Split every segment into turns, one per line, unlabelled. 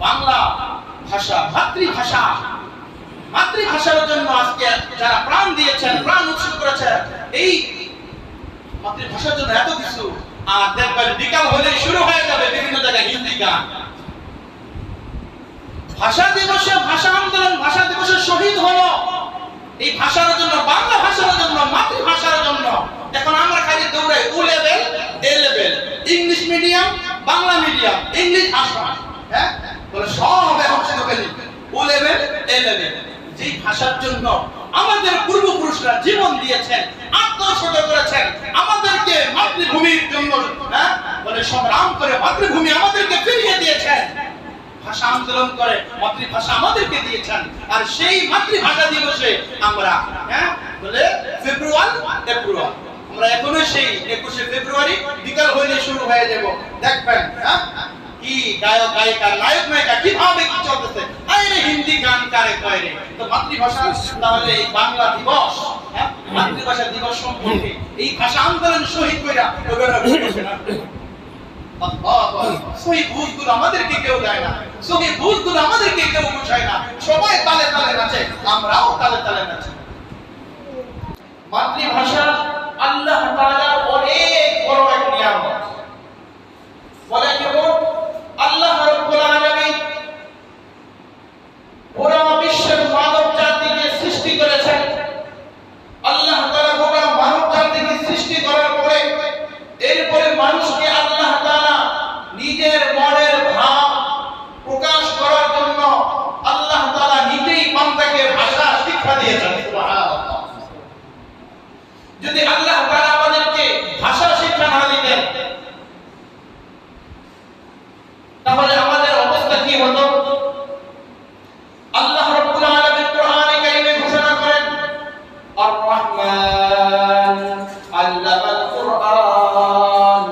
বাংলা ভাষা মাতৃভাষা, মাতৃভাষার জন্য আজকে যারা প্রাণ দিয়েছেন, প্রাণ উৎসর্গ করেছেন, এই মাতৃভাষার জন্য এত কিছু। আর দেখবেন বিকাল হলে শুরু হয়ে যাবে বিভিন্ন জায়গায় হিন্দি গান। ভাষা দিবসে ভাষা আন্দোলন, ভাষা দিবসে শহীদ হলো এই ভাষার জন্য, বাংলা ভাষার জন্য, মাতৃভাষার জন্য। এখন আমরা খালি দৌড়াই O level, A level, English medium, Bangla medium, English ভাষা, হ্যাঁ বলে সব এখন শুধু খালি ও লেভেল, এ লেভেল। যেই ভাষার জন্য আমাদের পূর্বপুরুষরা জীবন দিয়েছেন, আত্মোৎসর্গ করেছেন, আমাদেরকে মাতৃভূমির জন্য হ্যাঁ বলে সংগ্রাম করে মাতৃভূমি আমাদেরকে ফিরিয়ে দিয়েছেন, ভাষা আন্দোলন করে মাতৃভাষা আমাদেরকে দিয়েছেন। আর সেই মাতৃভাষা দিবসে আমরা হ্যাঁ বলে ফেব্রুয়ারি আমরা এখনো সেই 21শে ফেব্রুয়ারি বিকাল হইলে শুরু হয়ে যাব। দেখবেন হ্যাঁ কি গায়ক গায়িকা, নায়ক নায়িকা কিভাবে কি চলতেছে, আরে হিন্দি গান কারে কয় রে। তো মাতৃভাষা তাহলে এই বাংলা দিবস, হ্যাঁ মাতৃভাষা দিবস সম্পর্কে এই ভাষা আন্দোলন শহীদ কইরা ওগুলা বুঝছে না। সহি বুঝগুলো আমাদেরকে কেউ দেয় না, সহি বুঝগুলো আমাদেরকে কেউ বোঝায় না। সবাই তালে তালে নাচে, আমরাও তালে তালে নাচি। মাতৃভাষা আল্লাহ তাআলার অনেক বড় এক নিয়ামত। বলে কেবল আল্লাহ রাব্বুল আলামিন পুরো বিশ্বের মানব জাতিকে সৃষ্টি করেছেন। আল্লাহ তাআলা পুরো মানব জাতিকে সৃষ্টি করার পরে এরপরে মানুষকে আল্লাহ তাআলা নিজের মনের ভাব প্রকাশ করার জন্য আল্লাহ তাআলা নিজেই বান্দাকে ভাষা শিক্ষা দিয়েছেন। সুবহানাল্লাহ। যদি আল্লাহ তাআলা আমাদেরকে ভাষা শিক্ষা না দিতেন তাহলে আমাদের অবস্থা কি হতো? আল্লাহ রাব্বুল আলামিন কোরআনে কারীমে ঘোষণা করেন, আর রহমান আল্লামাল কুরআন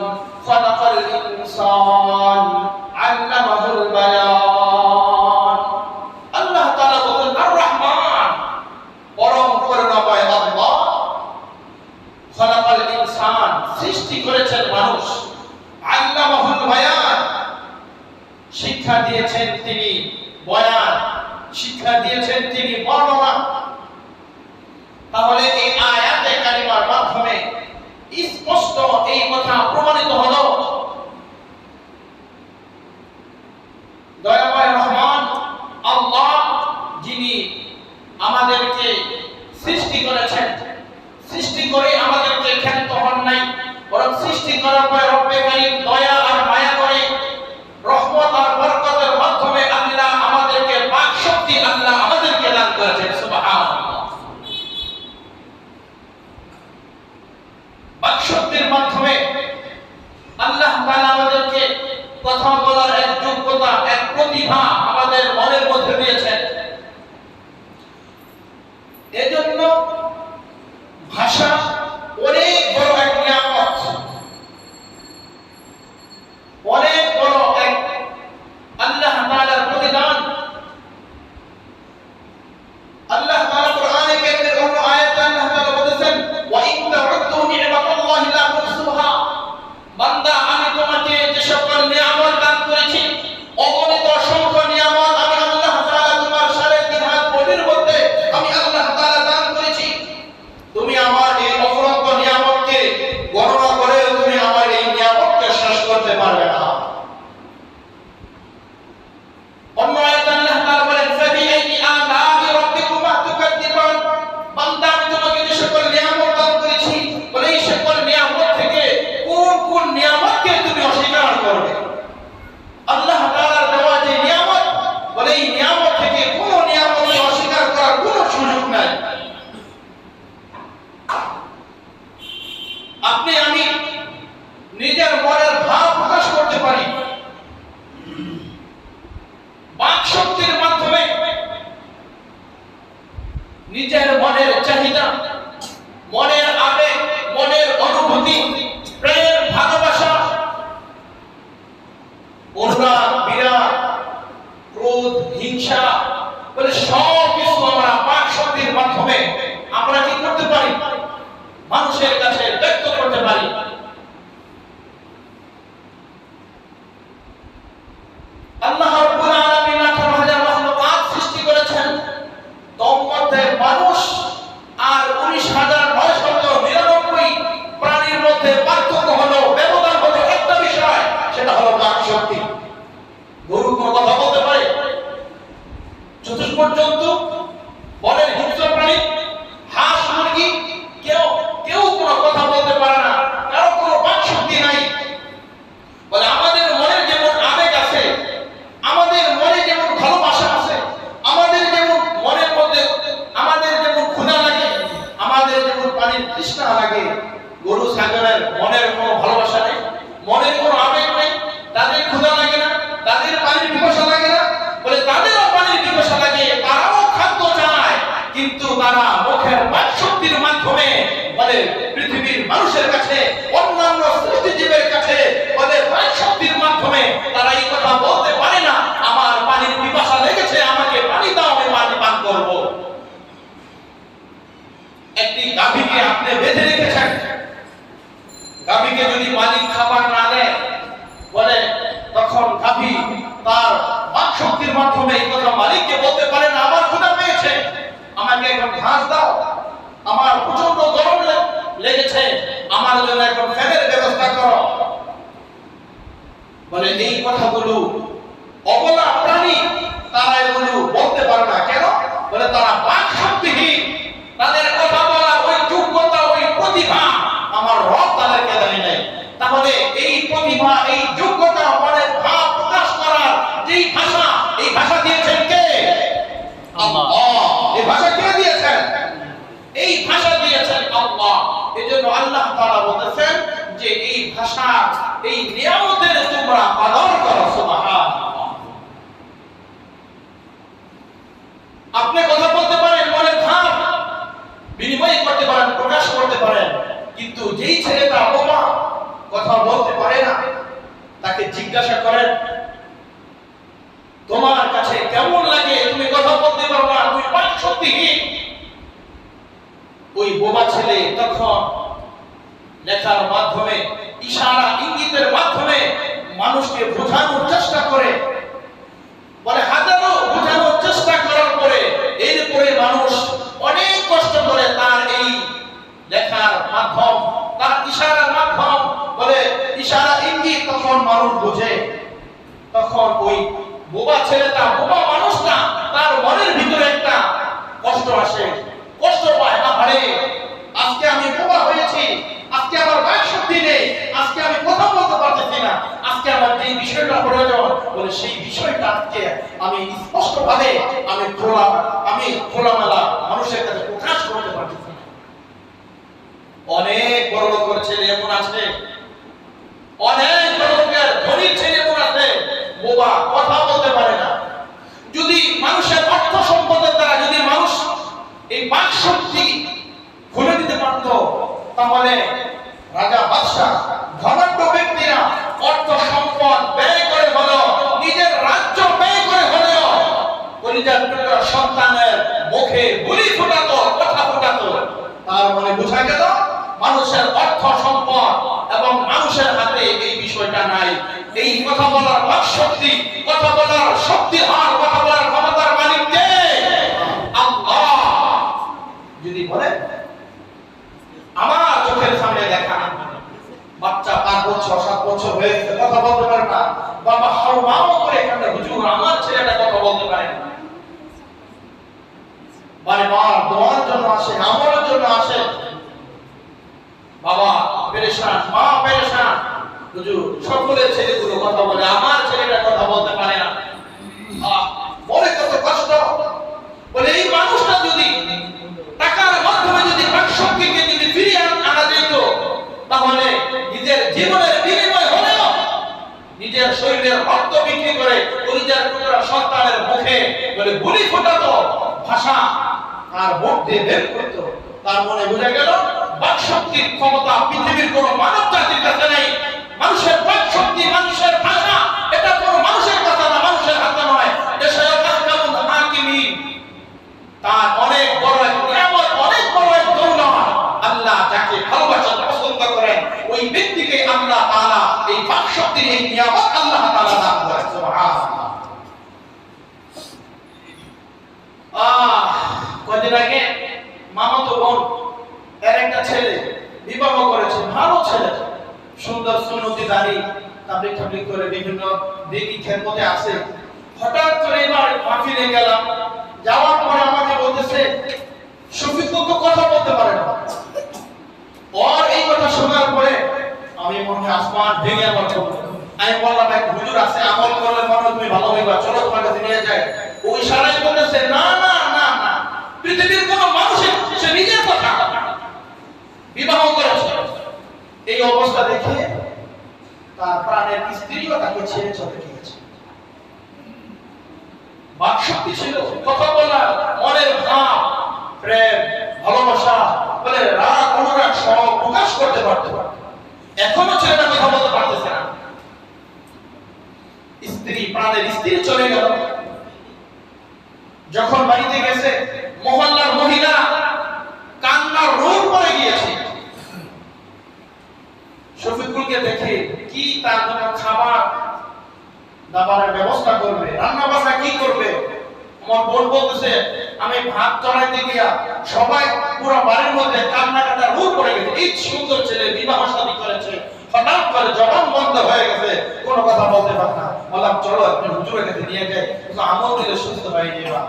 খালাকাল ইনসান আল্লামাহুল বায়ান। আল্লাহ তাআলা বলেন আর রহমান, পরম করুণাময় আল্লাহ, খালাকাল ইনসান সৃষ্টি করেছেন মানুষ, আল্লামাহুল বায়ান শিক্ষা দিয়েছেন তিনি বয়ান, শিক্ষা দিয়েছেন তিনি বর্ণনা। তাহলে এই আয়াতে কারিমার মাধ্যমে স্পষ্ট এই কথা প্রমাণিত হলো দয়াময় রহমান আল্লাহ যিনি আমাদেরকে সৃষ্টি করেছেন, সৃষ্টি করে আমাদেরকে ক্ষান্ত হন নাই, বরং সৃষ্টি করার পর রব্বে কারীম দয়া আর মায়া করে রহমত আর বরকতের মাধ্যমে আল্লাহ আমাদেরকে বাক শক্তি আল্লাহ আমাদেরকে দান করেছেন। সুবহানাল্লাহ। বাক শক্তির মাধ্যমে আল্লাহ তাআলা আমাদেরকে কথা বলার এক যোগ্যতা, এক প্রতিভা আমাদের মনের মধ্যে দিয়েছেন। এজন্য ভাষা অনেক বড় এক নিয়ামত, অনেক বড় এক আল্লাহ তাআলার প্রতিদান। আল্লাহ তাআলা কোরআনে কারীমের অন্য আয়াতে আল্লাহ তাআলা বলেছেন, ওয়া ইন তাউদ্দু নি'মাতাল্লাহি লা তুহসুহা। বান্দা আমি তোমাকে যে সকল নিয়ামত দান করেছি, অগণিত অসংখ্য নিয়ামত আমি আল্লাহ তাআলা তোমার সাড়ে 3 হাত বডির মধ্যে আমি আল্লাহ তাআলা দান করেছি। তুমি আমার এই অফুরন্ত নিয়ামতকে গণনা করে তুমি আমার এই নিয়ামতকে শেষ করতে পারবে না। অন্য আয়াতে আল্লাহ তাআলা বলেন, ফাবিআইয়ি আলাহি রাব্বিকুমা তুকাদ্দিবান। বান্দা আমি তোমাকে যে সকল নিয়ামত দান করেছি, বলে এই সকল নিয়ামত থেকে কোন কোন নিয়ামতকে তুমি অস্বীকার করবে? আল্লাহ তাআলার দেওয়া যে নিয়ামত, বলে এই নিয়ামত থেকে কোন নিয়ামতকে অস্বীকার করার কোনো সুযোগ নাই। আপনি আমি নিজের মনের ভাব প্রকাশ করতে পারি বাক শক্তির মাধ্যমে, নিজের মনের চাহিদা, মনের আবেগ, মনের অনুভূতি, প্রেম, ভালোবাসা, অনুরাগ, বিরাগ, ক্রোধ, হিংসা, বলে সব কিছু আমরা বাক শক্তির মাধ্যমে আমরা কি করতে পারি? মানুষের কাছে ব্যক্ত করতে পারি। আল্লাহ রাব্বুল আলামিন গরু কোনো কথা বলতে পারে? চতুর্থ পর্যন্ত বলের হিংস্র প্রাণী, হাঁস মুরগি, কেউ কেউ কোনো কথা বলতে পারে না, কারো কোনো বাক শক্তি নাই। বলে আমাদের মনের যেমন আবেগ আছে, আমাদের মনে যেমন ভালোবাসা আছে, আমাদের যেমন মনের মধ্যে আমাদের যেমন ক্ষুধা লাগে, আমাদের যেমন পানির তৃষ্ণা লাগে, গরু ছাগলের মনের কোনো ভালোবাসা নেই, মনের কোনো আবেগ নেই, তাদের ক্ষুধা লাগে না, তাদের পানির পিপাসা লাগে না। বলে তাদেরও পানির পিপাসা লাগে, তারাও খাদ্য চায়, কিন্তু তারা মুখের বাক শক্তির মাধ্যমে বলে পৃথিবীর মানুষের কাছে, অন্যান্য সৃষ্টিজীবের কাছে বলে বাক শক্তির মাধ্যমে তারা এই কথা বলতে পারে না, আমার পানির পিপাসা লেগেছে, আমাকে পানি দাও, আমি পানি পান করব। একটি গাভীকে আপনি বেঁধে রেখেছেন, গাভীকে যদি মালিক খাবার না দেয়, বলে তখন গাভী তার বাক শক্তির মাধ্যমে এই কথা মালিককে বলতে পারে না, আমার ক্ষুধা পেয়েছে, আমাকে এখন ঘাস দাও, আমার প্রচন্ড গরম লেগেছে, আমার জন্য এখন ফ্যানের ব্যবস্থা করো। বলে এই কথাগুলো অবলা প্রাণী তারা এগুলো বলতে পারে না। কেন? বলে তারা বাক শক্তিহীন, তাদের কথা বলার ওই যোগ্যতা, ওই প্রতিভা আমার রব তাদেরকে দেয় নাই। তাহলে এই প্রতিভা, এই যোগ্যতা, মনের ভাব প্রকাশ করার যেই ভাষা, এই ভাষা দিয়েছেন কে? আল্লাহ। এই ভাষা কে দিয়েছেন? এই ভাষা দিয়েছেন আল্লাহ। এজন্য আল্লাহ তাআলা বলেছেন যে এই ভাষা, এই নিয়ামতের তোমরা কদর করো। সুবহানাল্লাহ। আপনি কথা বলতে পারেন, মনের ভাব বিনিময় করতে পারেন, প্রকাশ করতে পারেন, কিন্তু যেই ছেলেটা বোমা কথা বলতে পারে না, তাকে জিজ্ঞাসা করেন তোমার কাছে কেমন লাগে, তুমি কথা বলতে পারো না, তুমি বাক শক্তিহীন। ওই বোমা ছেলে তখন লেখার মাধ্যমে, ইশারা ইঙ্গিতের মাধ্যমে মানুষকে বোঝানোর চেষ্টা করে। বলে হাজারো বোঝানোর চেষ্টা করার পরে এরপরে মানুষ অনেক কষ্ট করে তার এই লেখার মাধ্যম, তার ইশারার মাধ্যম, বলে ইশারা ইঙ্গিত, তখন মানুষ বোঝে। তখন ওই বোবা ছেলেটা, বোবা মানুষটা, তার মনের ভিতরে একটা কষ্ট আসে, কষ্ট পায়, আরে আজকে আমি বোবা হয়েছি, আজকে আমার বাক শক্তি নেই, আজকে আমি কথা বলতে পারতেছি না, আজকে আমার যে বিষয়টা প্রয়োজন, বলে সেই বিষয়টা আজকে আমি স্পষ্টভাবে আমি খোলামেলা মানুষের কাছে প্রকাশ করতে পারতেছি না। অনেক বড় লোকের ছেলে এমন আছে, অনেক বড় লোকের ধনীর ছেলে এমন আছে, বোবা, কথা বলতে পারে না। যদি মানুষের অর্থ সম্পদের দ্বারা যদি মানুষ এই বাক শক্তি খুলে দিতে পারত, তাহলে রাজা, বাদশা, ধনাঢ্য ব্যক্তিরা অর্থ সম্পদ ব্যয় করে হলেও, নিজের রাজ্য ব্যয় করে হলেও কলিজার টুকরা সন্তানের মুখে বুলি ফোটাতো, কথা ফোটাতো। তার মানে বোঝা গেল মানুষের অর্থ সম্পদ এবং মানুষের হাতে এই বিষয়টা নাই। এই কথা বলার বাক শক্তি, কথা বলার শক্তি, আর কথা বলার ক্ষমতার মালিক কে? আল্লাহ। যদি বলে আমার চোখের সামনে দেখা বাচ্চা 5 বছর 7 বছর হয়েছে, কথা বলতে পারে না, বাবা হাউমাউ করে এখানে হুজুর আমার ছেলেটা কথা বলতে পারে না, বারবার দোয়ার জন্য আসে, আমলের জন্য আসে, বাবা পেরেশান, মা পেরেশান, হুজুর সকলের ছেলেগুলো কথা বলে, আমার ছেলেটা কথা বলতে পারে না, বলে কত কষ্ট। বলে এই মানুষটা যদি টাকার মাধ্যমে যদি বাক শক্তিকে যদি ফিরিয়ে আনা যেত, তাহলে নিজের জীবনের বিনিময় হলেও নিজের শরীরের রক্ত বিক্রি করে কলিজার টুকরা সন্তানের মুখে বলে বুলি ফোটাতো, ভাষা আর মুখ দিয়ে বের করতো। তার মনে বোঝা গেল বাক শক্তির ক্ষমতা পৃথিবীর কোন মানব জাতির কাছে নেই। মানুষের বাক শক্তি, মানুষের ভাষা, এটা কোন মানুষের কথা না, মানুষের হাতে নয়। তার অনেক বড় এক নিয়ামত, অনেক বড় এক দৌলত। আল্লাহ যাকে ভালোবাসেন, পছন্দ করেন, ওই ব্যক্তিকে আল্লাহ তাআলা এই বাক শক্তির এই নিয়ামত আল্লাহ তাআলা দান করেন। সুবহানাল্লাহ। কদিন আগে মামাতো বোন এর একটা ছেলে বিবাহ করেছে, ভালো ছেলে, সুন্দর সুন্নতি দাড়ি, তাবলীগ করে বিভিন্ন দিনই খেদমতে আসে। হঠাৎ করে এবার মাহফিলে গেলাম, যাওয়ার পরে আমাকে বলতেছে শফিকুল তো কথা বলতে পারে না। ওর এই কথা শোনার পরে আমি মনে হয় আসমান ভেঙে আমার পড়লো। আমি বললাম এক হুজুর আছে, আমল করলে মনে তুমি ভালো হইবা, চলো তোমার কাছে নিয়ে যায়। ওই ইশারায় বলতেছে না না না না, পৃথিবীর কোন মানুষের সে নিজের কথা বিবাহ করেছে। এই অবস্থা দেখে তার প্রাণের স্ত্রীও তাকে ছেড়ে চলে গিয়েছে। বাকশক্তি ছিল, কথা বলা, মনের ভাব, প্রেম, ভালোবাসা, বলে রাগ অনুরাগ সব প্রকাশ করতে পারত। এখনো ছেলেটা কথা বলতে পারতেছে না। স্ত্রী, প্রাণের স্ত্রী চলে গেল। যখন বাড়িতে গেছে, মহল্লার মহিলা কান্নার রোল পড়ে গিয়েছে। শফিকুলকে দেখে কি তার জন্য খাবার দাবারের ব্যবস্থা করবে, রান্না বান্না কি করবে। আমার বোন বলতেছে আমি ভাত চড়াইতে গিয়া সবাই পুরো বাড়ির মধ্যে কান্নাকাটা রোল পড়ে গেছে। এই সুন্দর ছেলে বিবাহ শাদী করেছে, হঠাৎ করে জবান বন্ধ হয়ে গেছে, কোনো কথা বলতে পারে না। বললাম চলো আপনি হুজুরের কাছে নিয়ে যাই, আমল দিলে সুস্থ হয়ে যাবে।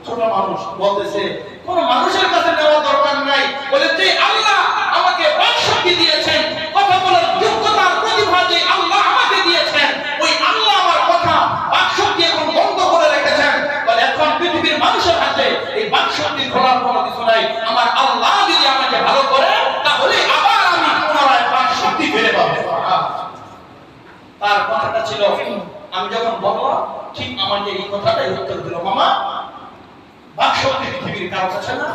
ছোট মানুষ বলতেছে কোন মানুষের কাছে নেওয়া দরকার নাই, বলে যে আল্লাহ আমাকে বাকশক্তি দিয়েছেন, কথা বলার যোগ্যতার প্রতিভা যে আল্লাহ আমাকে দিয়েছেন, ওই আল্লাহ আমার কথা বাকশক্তি এখন বন্ধ করে রেখেছেন। বলে এখন পৃথিবীর মানুষের হাতে এই বাকশক্তি ধরার কোনো কিছু নাই। আমার আল্লাহ যদি আমাকে ভালো করে তাহলে আবার আমি পুনরায় বাকশক্তি ফিরে পাবো। তার কথাটা ছিল, আমি যখন বললাম ঠিক আমাকে এই কথাটাই উত্তর দিল, মামা বাকশক্তি পৃথিবীর কারো কাছে না।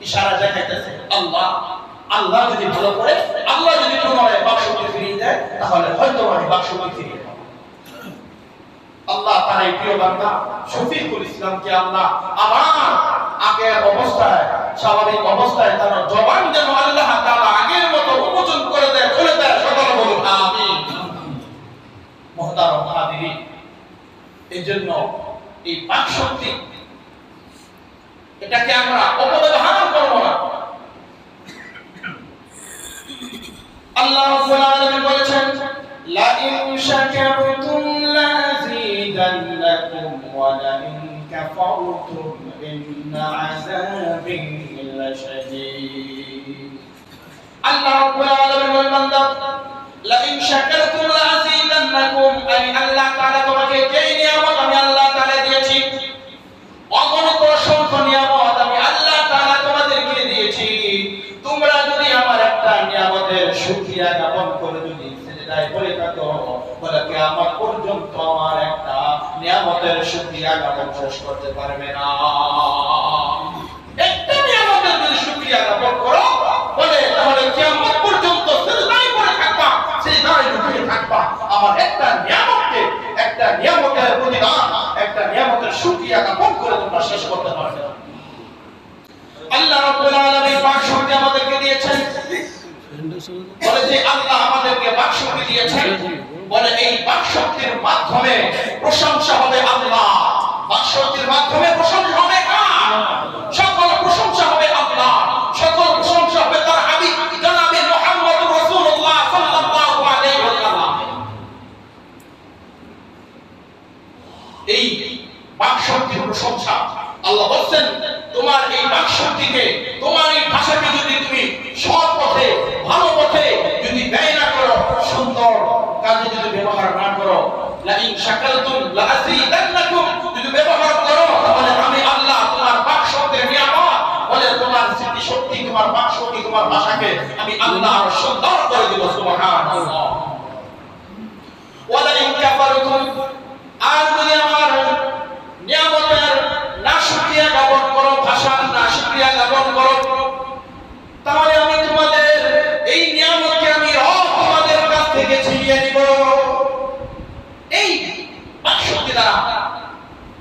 ইশারা দেখাইতেছে আল্লাহ, আল্লাহ যদি ভালো করে, আল্লাহ যদি পুনরায় বাকশক্তি ফিরিয়ে দেয় তাহলে হয়তো আমি বাকশক্তি ফিরিয়ে পাবো। আল্লাহ তার এই প্রিয় বান্দা শফিকুল ইসলামকে আল্লাহ আবার আগের অবস্থায়, স্বাভাবিক অবস্থায় তার জবান যেন আল্লাহ তাআলা আগের মতো উন্মোচন করে দেয়, খুলে দেয়। সকলে বলুন আমিন। মুহতারাম হাজিরিন, এজন্য এই বাকশক্তি এটাকে আমরা অপব্যবহার করব না। আল্লাহ রাব্বুল আলামিন বলেছেন লা ইন শাকারতুম লাযীদান্নাকুম ওয়া লা ইন কাফারতুম ইন্না আযাবি লাশাদীদ। আল্লাহ রাব্বুল আলামিন বলেন বান্দা লা ইন শাকারতুম লাযীদান্নাকুম, আমি আল্লাহ তাআলা তোমাকে যে নিয়ামত আমি আল্লাহ তাআলা দিয়েছি, অগণিত অসংখ্য নিয়ামত আমি আল্লাহ তাআলা তোমাদেরকে দিয়েছি, তোমরা যদি আমার একটা নিয়ামতের শুকরিয়া জ্ঞাপন করে যদি সিজদায় পড়ে থাকো, বলে কিয়ামত পর্যন্ত আমার একটা নিয়ামতের শুকরিয়া জ্ঞাপন শেষ করতে পারবে না। একটা নিয়ামতের যদি শুকরিয়া জ্ঞাপন করো, বলে তাহলে কিয়ামত পর্যন্ত সিজদায় পড়ে থাকবা, সিজদায় ঝুঁকে থাকবা। আমার একটা নিয়ামতকে, একটা নিয়ামতের প্রতিদান, একটা নিয়ামতের শুকরিয়া জ্ঞাপন করে তোমরা শেষ করতে পারবে না। আল্লাহ রাব্বুল আলামিন বাকশক্তি আমাদেরকে দিয়েছেন, বলে যে আল্লাহ আমাদেরকে বাকশক্তি দিয়েছেন, বলে এই বাকশক্তির মাধ্যমে প্রশংসা হবে আল্লাহ। বাকশক্তির মাধ্যমে প্রশংসা হবে কার? সকল প্রশংসা হবে আল্লাহ, সকল প্রশংসা হবে তার হাবিব জনাবে মুহাম্মদুর রাসূলুল্লাহ সাল্লাল্লাহু আলাইহি ওয়াসাল্লাম। এই বাকশক্তির প্রশংসা আল্লাহ বলেন তোমার এই বাকশক্তিকে, তোমার এই ভাষাকে যদি তুমি সৎ পথে, ভালো পথে যদি ব্যয় না করো, সুন্দর কাজে যদি ব্যবহার না করো, লা ইন শাকারতুম লাযীদান্নাকুম, যদি ব্যবহার করো তাহলে আমি আল্লাহ তোমার বাকশক্তির নিয়ামত, বলে তোমার স্মৃতি শক্তি, তোমার বাকশক্তি, তোমার ভাষাকে আমি আল্লাহ আরো সুন্দর করে দেব। সুবহানাল্লাহ। ওয়া লা ইন কাফারতুম, আর যদি আমার নিয়ামতের না শুকরিয়া জ্ঞাপন করো, ভাষার না শুকরিয়া জ্ঞাপন করো, তাহলে আমি তোমাদের এই নিয়ামতকে আমি তোমাদের কাছ থেকে ছিনিয়ে নিব। এই বাকশক্তি দ্বারা,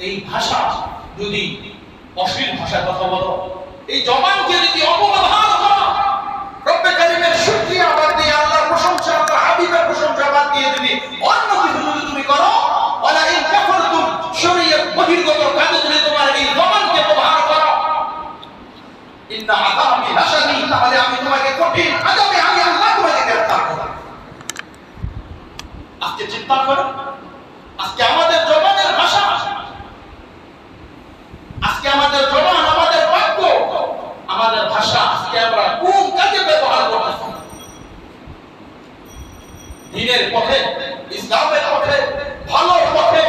এই ভাষা যদি অশ্লীল ভাষার কথা বলো, এই জবানকে যদি অপব্যবহার করো, রব্বে কারীমের শুকরিয়া বাদ দিয়ে, আল্লাহর প্রশংসা, আল্লাহর হাবিবের প্রশংসা বাদ দিয়ে যদি অন্য কিছু যদি তুমি করো, ওয়ালা ইন কাফারতুম, শরীয়ত বহির্গত কাজে যদি তোমার এই জবানকে ব্যবহার করো, ইন্না আযাবি লাশাদীদ, তাহলে আমি তোমাকে কঠিন আযাবে আমি আল্লাহ তোমাকে গ্রেফতার করব। আজকে চিন্তা করেন, আজকে আমাদের জবানের ভাষা, আজকে আমাদের জবান, আমাদের বাক্য, আমাদের ভাষা আজকে আমরা কোন কাজে ব্যবহার করতেছি? দ্বীনের পথে, ইসলামের পথে, ভালোর পথে,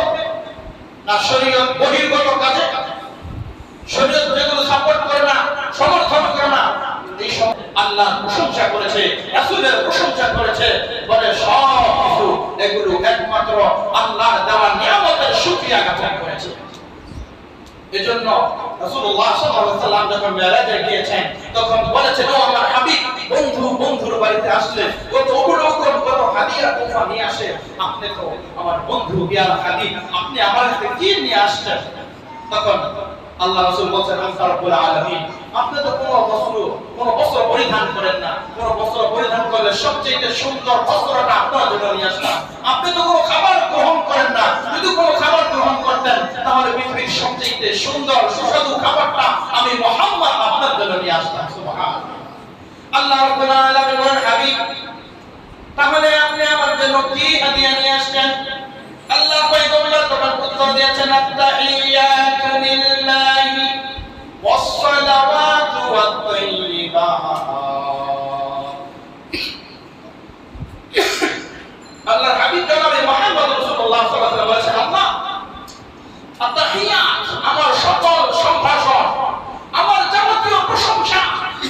না শরীয়ত বহির্গত কাজে? শরীয়ত যেগুলো সাপোর্ট করে না, সমর্থন করে না, এই সব আল্লাহ প্রশংসা করেছে, রাসূলের প্রশংসা করেছে, বলে সব কিছু এগুলো একমাত্র আল্লাহর দেওয়া নিয়ামতের শুকরিয়া জ্ঞাপন করেছে। এজন্য রাসূলুল্লাহ সাল্লাল্লাহু আলাইহি ওয়াসাল্লাম যখন মেরাজে গিয়েছেন তখন বলেছেন, ও আমার হাবিব, বন্ধুর বাড়িতে আসলে কত উপলক্ষণ, কত হাদিয়া তোফা নিয়ে আসে, আপনি তো আমার বন্ধু, ইয়া হাবিব, আপনি আমার কাছে কি নিয়ে আসছেন? তখন আল্লাহ রাসূল বলেন, আনতা রাব্বুল আলামিন, আপনি তো কোনো বস্ত্র পরিধান করেন না, কোনো বস্ত্র পরিধান করলে সবচেয়ে সুন্দর বস্ত্রটা আপনার জন্য নিয়ে আসলাম। আপনি তো কোনো খাবার গ্রহণ করেন না, যদি কোনো খাবার গ্রহণ করতেন তাহলে পৃথিবীর সবচেয়ে সুন্দর সুস্বাদু খাবারটা আমি মুহাম্মদ আপনার জন্য নিয়ে আসতাম। সুবহানাল্লাহ। আল্লাহ রাব্বুল আলামিন বলেন, হাবিব, তাহলে আপনি আমার জন্য কি হাদিয়া নিয়ে আসছেন? আল্লাহ পয়গম্বর তখন উত্তর দিয়েছেন, আত-তাহিয়াতু লিল্লাহি ওয়াস-সালাওয়াতু ওয়াত-তাইয়্যিবাত। আল্লাহর হাবিব জনাবে মুহাম্মদ রাসূলুল্লাহ সাল্লাল্লাহু আলাইহি ওয়াসাল্লাম বলেছেন, আল্লাহ, আত-তাহিয়াত আমার সকল সম্ভাষণ, আমার যাবতীয় প্রশংসা,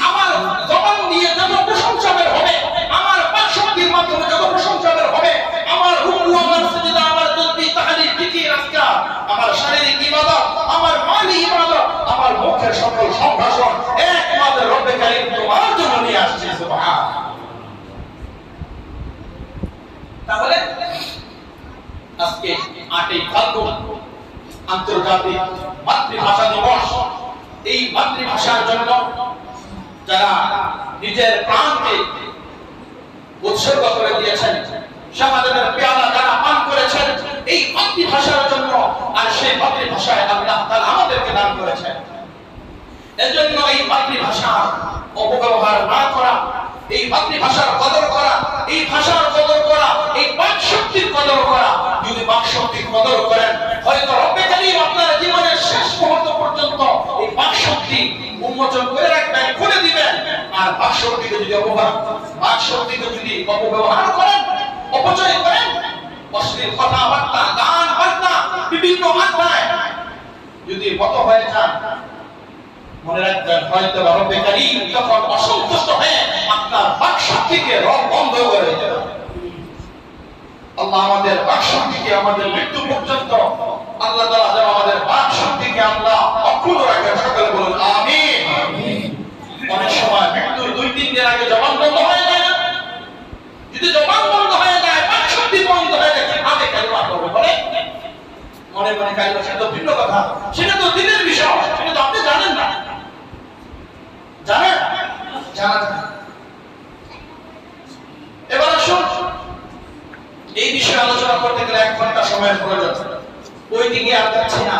আমার জবান দিয়ে যত প্রশংসা বের হবে, আমার বাকশক্তির মাধ্যমে যত প্রশংসা বের হবে, আমার রুকু, আমার সিজদা, আমার তাসবিহ, তাহলিল, জিকির, আজকার, আমার শারীরিক ইবাদত, আমার মালি ইবাদত, আমার মুখের সকল সম্ভাষণ একমাত্র রব্বে কারীম তোমার জন্য নিয়ে আসছে। সুবহানাল্লাহ। তাহলে আজকে 8ই ফাল্গুন আন্তর্জাতিক মাতৃভাষা দিবস। এই মাতৃভাষার জন্য যারা নিজের প্রাণকে উৎসর্গ করে দিয়েছেন, শাহাদাতের পেয়ালা যারা পান করেছেন এই মাতৃভাষার জন্য, আর সেই মাতৃভাষায় আল্লাহ তাআলা আমাদেরকে দান করেছেন। এজন্য এই মাতৃভাষার অপব্যবহার না করা, এই মাতৃভাষার কদর করা, এই ভাষার কদর করা, এই বাকশক্তির কদর করা। যদি বাকশক্তির কদর করেন, হয়তো রব্বে কারীম আপনার জীবনের শেষ মুহূর্ত পর্যন্ত এই বাকশক্তি উন্মোচন করে রাখবেন, খুলে দিবেন। আর বাকশক্তিকে যদি অপব্যবহার করেন, অপচয় করেন, অশ্লীল কথাবার্তা, গান বাজনা, বিভিন্ন মাত্রায় যদি মত হয়ে যান, মনে রাখবেন হয়তো রব্বে কারীম তখন অসন্তুষ্ট হয়ে আপনার বাকশক্তিকে বন্ধ করে দেবেন। আল্লাহ আমাদের বাকশক্তিকে আমাদের মৃত্যু পর্যন্ত আল্লাহ তাআলা যেন আমাদের বাকশক্তিকে আল্লাহ অক্ষুণ্ণ রাখেন। সকলে বলুন আমিন। অনেক সময় মৃত্যুর 2-3 দিন আগে জবান বন্ধ হয়ে যায় না? যদি জবান বন্ধ হয়ে যায়, বাকশক্তি বন্ধ হয়ে যায়, কিভাবে কালিমা পড়বে? বলে মনে মনে কালিমা, সেটা তো ভিন্ন কথা, সেটা তো দিনের বিষয়, সেটা তো আপনি জানেন না। জানেন? জানা যায়। এবার আসুন, এই বিষয়ে আলোচনা করতে গেলে 1 ঘন্টা সময়ের প্রয়োজন, ওই দিকে আর যাচ্ছি না।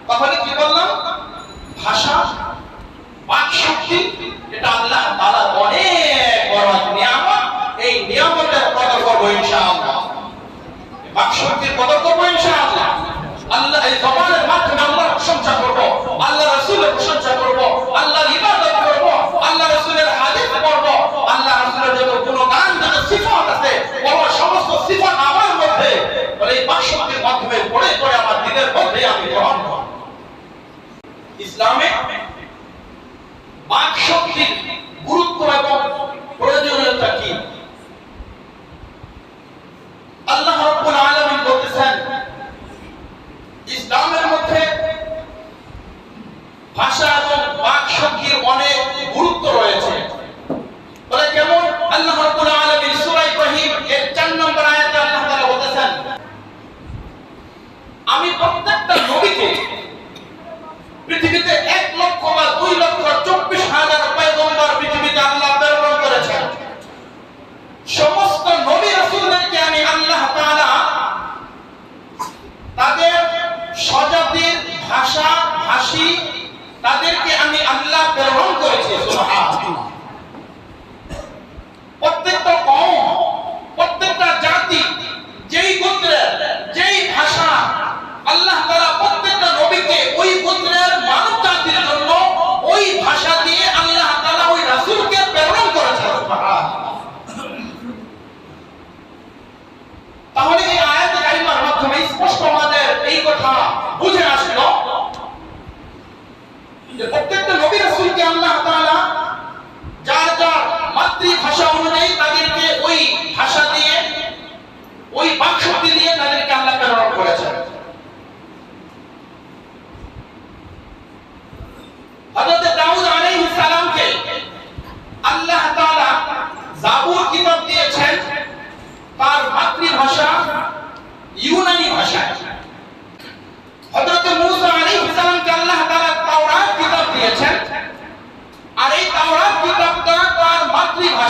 তাহলে কি বললাম? ভাষা, বাকশক্তি, এটা আল্লাহ তাআলার অনেক বড় নিয়ামত। এই নিয়ামতের কদর করব ইনশাআল্লাহ, বাকশক্তির কদর করব ইনশাআল্লাহ। আল্লাহ এই জবানের মাধ্যমে আল্লাহর প্রশংসা করব, আল্লাহ রাসূলের প্রশংসা করব, আল্লাহর ইবাদত করব, আল্লাহ রাসূলের হাদিস পড়ব, আল্লাহ রাসূলের যত গুণগান, যত সিফাত আছে, ওই সমস্ত সিফাত আমার মধ্যে বলে এই বাকশক্তির মাধ্যমে পড়ে পড়ে আমার দিনের মধ্যে আমি গ্রহণ করব। ইসলামে বাকশক্তির গুরুত্ব এবং প্রয়োজনীয়তা কি? আল্লাহ রাব্বুল আলামিন বলতেছেন, ইসলামের মধ্যে ভাষা এবং বাকশক্তির অনেক গুরুত্ব রয়েছে। বলে কেমন? আল্লাহ রাব্বুল আলামিন সূরা ইব্রাহিম এর 4 নম্বর আয়াতে আল্লাহ তাআলা বলতেছেন, আমি প্রত্যেকটা নবীকে পৃথিবীতে 1 লক্ষ বা 2,24,000 পয়গম্বর পৃথিবীতে আল্লাহ প্রেরণ করেছেন। সমস্ত নবী রাসূলদেরকে আমি আল্লাহ তাআলা তাদের স্বজাতির ভাষা ভাষী তাদেরকে আমি আল্লাহ প্রেরণ করেছি। সুবহানাল্লাহ। প্রত্যেকটা কওম, প্রত্যেকটা জাতি যেই গোত্রে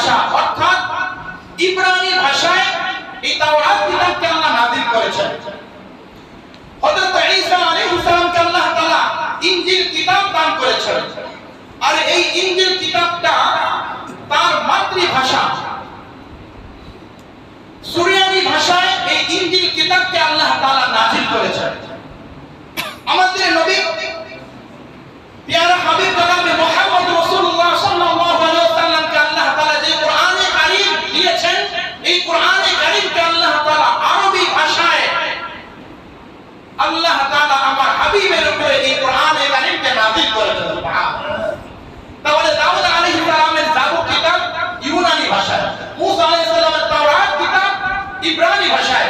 ভাষা অর্থাৎ ইব্রানি ভাষায় এই তাওরাত কিতাবকে আল্লাহ নাযিল করেছেন। হযরত ঈসা আলাইহিস সালামকে আল্লাহ তাআলা ইনজিল কিতাব দান করেছেন। আর এই ইনজিল কিতাবটা তার মাতৃভাষা সুরিয়ানি ভাষায় এই ইনজিল কিতাবকে আল্লাহ তাআলা নাযিল করেছেন। আমাদের নবী প্যারা হাবিব জনাব মুহাম্মদ রাসূলুল্লাহ সাল্লাল্লাহু আলাইহি ওয়াসাল্লামকে আল্লাহ তাআলা যে কোরআনে কারীম দিয়েছেন, এই কোরআনে কারীমকে আল্লাহ তাআলা আরবি ভাষায় আল্লাহ তাআলা আমার হাবিবের উপরে এই কোরআনে কারীমকে নাযিল করেছেন। সুবহানাল্লাহ। তাহলে দাউদ আলাইহিস সালামের জাবুর কিতাব ইউনানি ভাষায়, মূসা আলাইহিস সালামের তাওরাত কিতাব ইব্রানি ভাষায়,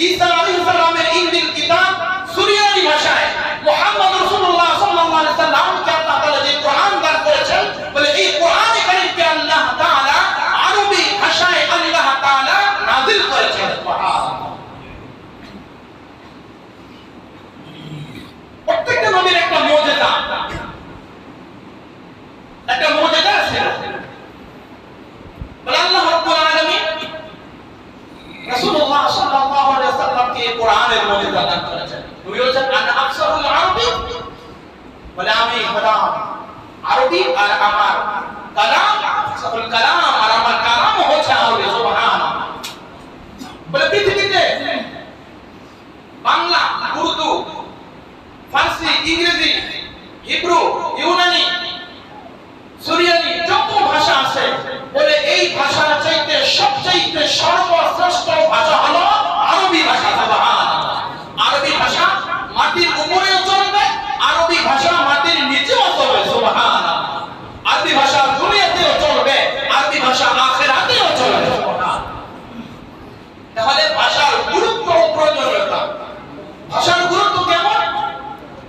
ঈসা আলাইহিস সালামের ইনজিল কিতাব সুরিয়ানি ভাষায়, মুহাম্মদ রাসূলুল্লাহ সাল্লাল্লাহু আলাইহি ওয়াসাল্লামকে আল্লাহ তাআলা যে কোরআন দান করেছেন, বলে এই কোরআনে কারীমকে আল্লাহ তাআলা আরবি ভাষায় আল্লাহ তাআলা নাযিল করেছেন। সুবহানাল্লাহ। প্রত্যেকটা নবীর একটা মুজিজা আছে। বলে আল্লাহ রাব্বুল আলামিন রাসূলুল্লাহ সাল্লাল্লাহু আলাইহি ওয়াসাল্লামকে কোরআনের মুজিজা দান করেছেন। নবী বলেছেন আনা আকসারুল আরবি, বলে আমি খোদা আরবি আর আমার কালাম সকল কালাম আর আমার কালাম হচ্ছে আরবি। সুবহানাল্লাহ। বলে পৃথিবীতে বাংলা, উর্দু, ফার্সি, ইংরেজি, হিব্রু, ইউনানি, সুরিয়ানি যত ভাষা আছে, বলে এই ভাষার চাইতে সবচাইতে সর্বশ্রেষ্ঠ ভাষা হলো আরবি ভাষা। সুবহানাল্লাহ। আরবি ভাষা মাটির উপরেও চলবে, আরবি ভাষা মাটির নিচেও চলবে। সুবহানাল্লাহ। আরবি ভাষা দুনিয়াতেও চলবে, আরবি ভাষা আখিরাতেও চলবে। সুবহানাল্লাহ। তাহলে ভাষার গুরুত্ব ও প্রয়োজনীয়তা, ভাষার গুরুত্ব কেমন?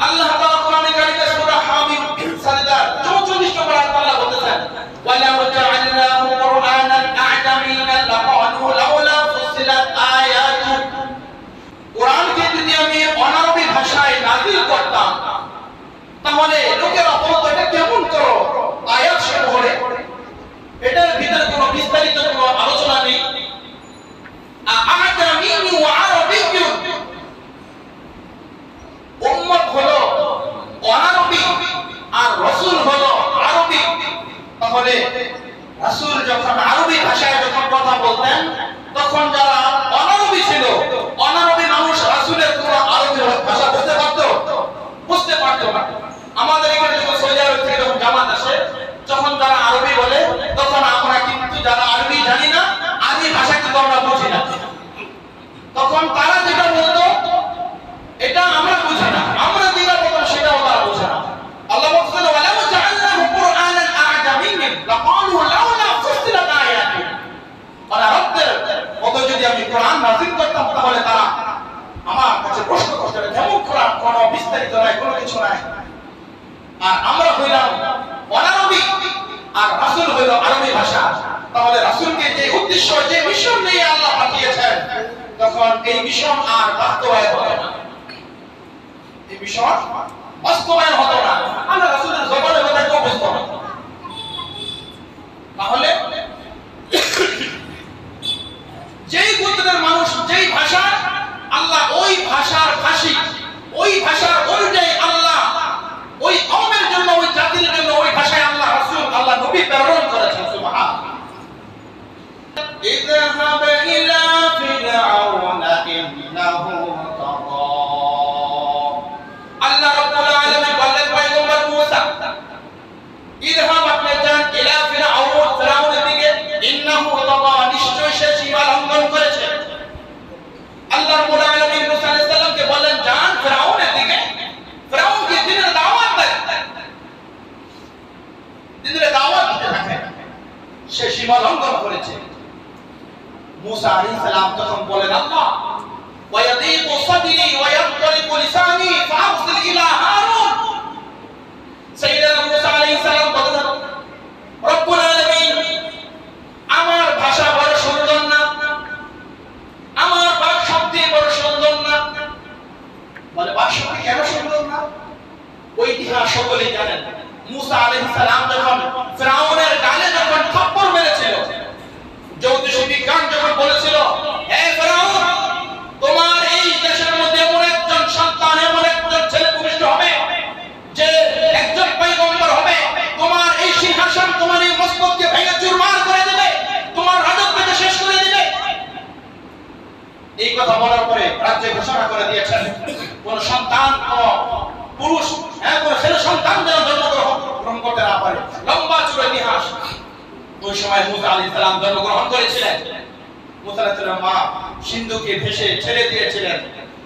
আল্লাহ তাআলা কোরআনে কারীমে সূরা হামিদ সাজদার 44 নম্বর আয়াতে আল্লাহ বলেছেন ওয়ালাউ জাআলনাহু কুরআনান আ'জামিয়্যান লাকালু লাউলা ফুসিলাত আয়াতু। কোরআনকে যদি আমি অনারবি ভাষায় নাযিল করতাম, তাহলে লোকেরা বলতো এটা কেমন করো আয়াত সমূহ পড়ে, এটার ভিতরে কোনো বিস্তারিত কোনো আলোচনা নেই। আ'জামিয়্যান ওয়া আরাবিয়্যান, উম্মত হলো অনারবি আর রাসূল হলো আরবি। তাহলে রাসূল যখন আরবি ভাষায় যখন কথা বলতেন, তখন যারা অনারবি ছিল, অনারবি মানুষ রাসূলের কোনো আরবি ভাষা বুঝতে পারতো না। আমাদের এখানে যখন সৌদি আরব থেকে যখন জামাত আসে, যখন তারা আরবি বলে, তখন আমরা কিন্তু যারা আরবি জানি না, আরবি ভাষা কিন্তু আমরা বুঝি না। তখন তারা যেটা বলতো এটা আমরা বুঝি না, আমরা যেটা বলতাম সেটাও তারা বুঝে না। আল্লাহ বলেন ওয়ালাউ জাআলনাহু কুরআনান আ'জামিয়্যান লাকালু লাউলা ফুসিলাত আয়াতু। ওরা রব্বের মতো যদি আমি কোরআন নাযিল করতাম, তাহলে তারা আমার কাছে প্রশ্ন করতে, কেমন কোরআন, কোনো বিস্তারিত নাই, কোনো কিছু নাই। আর আমরা হইলাম অনারবি আর রাসূল হইল আরবি ভাষা। তাহলে রাসূলকে যে উদ্দেশ্য, যে মিশন নিয়ে আল্লাহ পাঠিয়েছেন, তখন এই মিশন আর বাস্তবায়ন হবে না, এই মিশন বাস্তবায়ন হতো না। আল্লাহ রাসূলের জবানে কথা কেউ বুঝতো না। তাহলে যেই গোত্রের মানুষ যেই ভাষা, আল্লাহ ওই ভাষার ভাষী, ওই ভাষার অনুযায়ী আল্লাহ ওই কওমের জন্য, ওই জাতির জন্য ওই ভাষায় আল্লাহ রাসূল, আল্লাহ নবী প্রেরণ করেছেন। সুবহানাল্লাহ। ইযহাব ইলা ফিরআউনা ইন্নাহু তাগা। আল্লাহ রাব্বুল আলামিন বললেন পয়গম্বর মুসা, ইযহাব আপনি যান ইলা ফিরআউন, ফিরআউনের দিকে, ইন্নাহু তাগা, নিশ্চয় সে সীমা লঙ্ঘন করেছে। আল্লাহ রাব্বুল আলামিন মুসা আলাইহিস সালামকে বলেন যান ফিরআউনের দিকে, ফিরআউনকে দিনের দাওয়াত দেন, দিনের দাওয়াত দিতে থাকেন, সে সীমা লঙ্ঘন করেছে। মুসা আলাইহিস সালাম তখন বলেন আল্লাহ ويضيق صدري ويضطرب لساني فأرسل إلى هارون। سيدنا موسى عليه السلام বলেন রব্বুল আলামিন, আমার ভাষা বড় সুন্দর না, আমার বাক শক্তি বড় সুন্দর না। বলে বাক শক্তি কেন সুন্দর না? ওই ইতিহাস সকলেই জানেন। মুসা আলাইহিস সালাম যখন ফিরআউনের গালে যখন থাপ্পড় মেরেছিল, জ্যোতিষ বিজ্ঞান যখন বলেছিল, হে ফেরাউন, তোমার এই দেশের মধ্যে এমন একজন সন্তান, এমন একজন ছেলে ভূমিষ্ঠ হবে যে একজন পয়গম্বর হবে, তোমার এই সিংহাসন, তোমার এই মস্তককে ভেঙে চুরমার করে দেবে, তোমার রাজত্বকে শেষ করে দেবে। এই কথা বলার পরে রাজ্যে ঘোষণা করে দিয়েছেন, কোন সন্তান, কোন পুরুষ, কোন ছেলে সন্তান যেন জন্মগ্রহণ করতে না পারে। লম্বা চূড়া ইতিহাস। ওই সময় মুসা আলাইহিস সালাম জন্মগ্রহণ করেছিলেন। মুসা আলাইহিস সালাম মা সিন্ধুকে ভেসে ছেড়ে দিয়েছিলেন।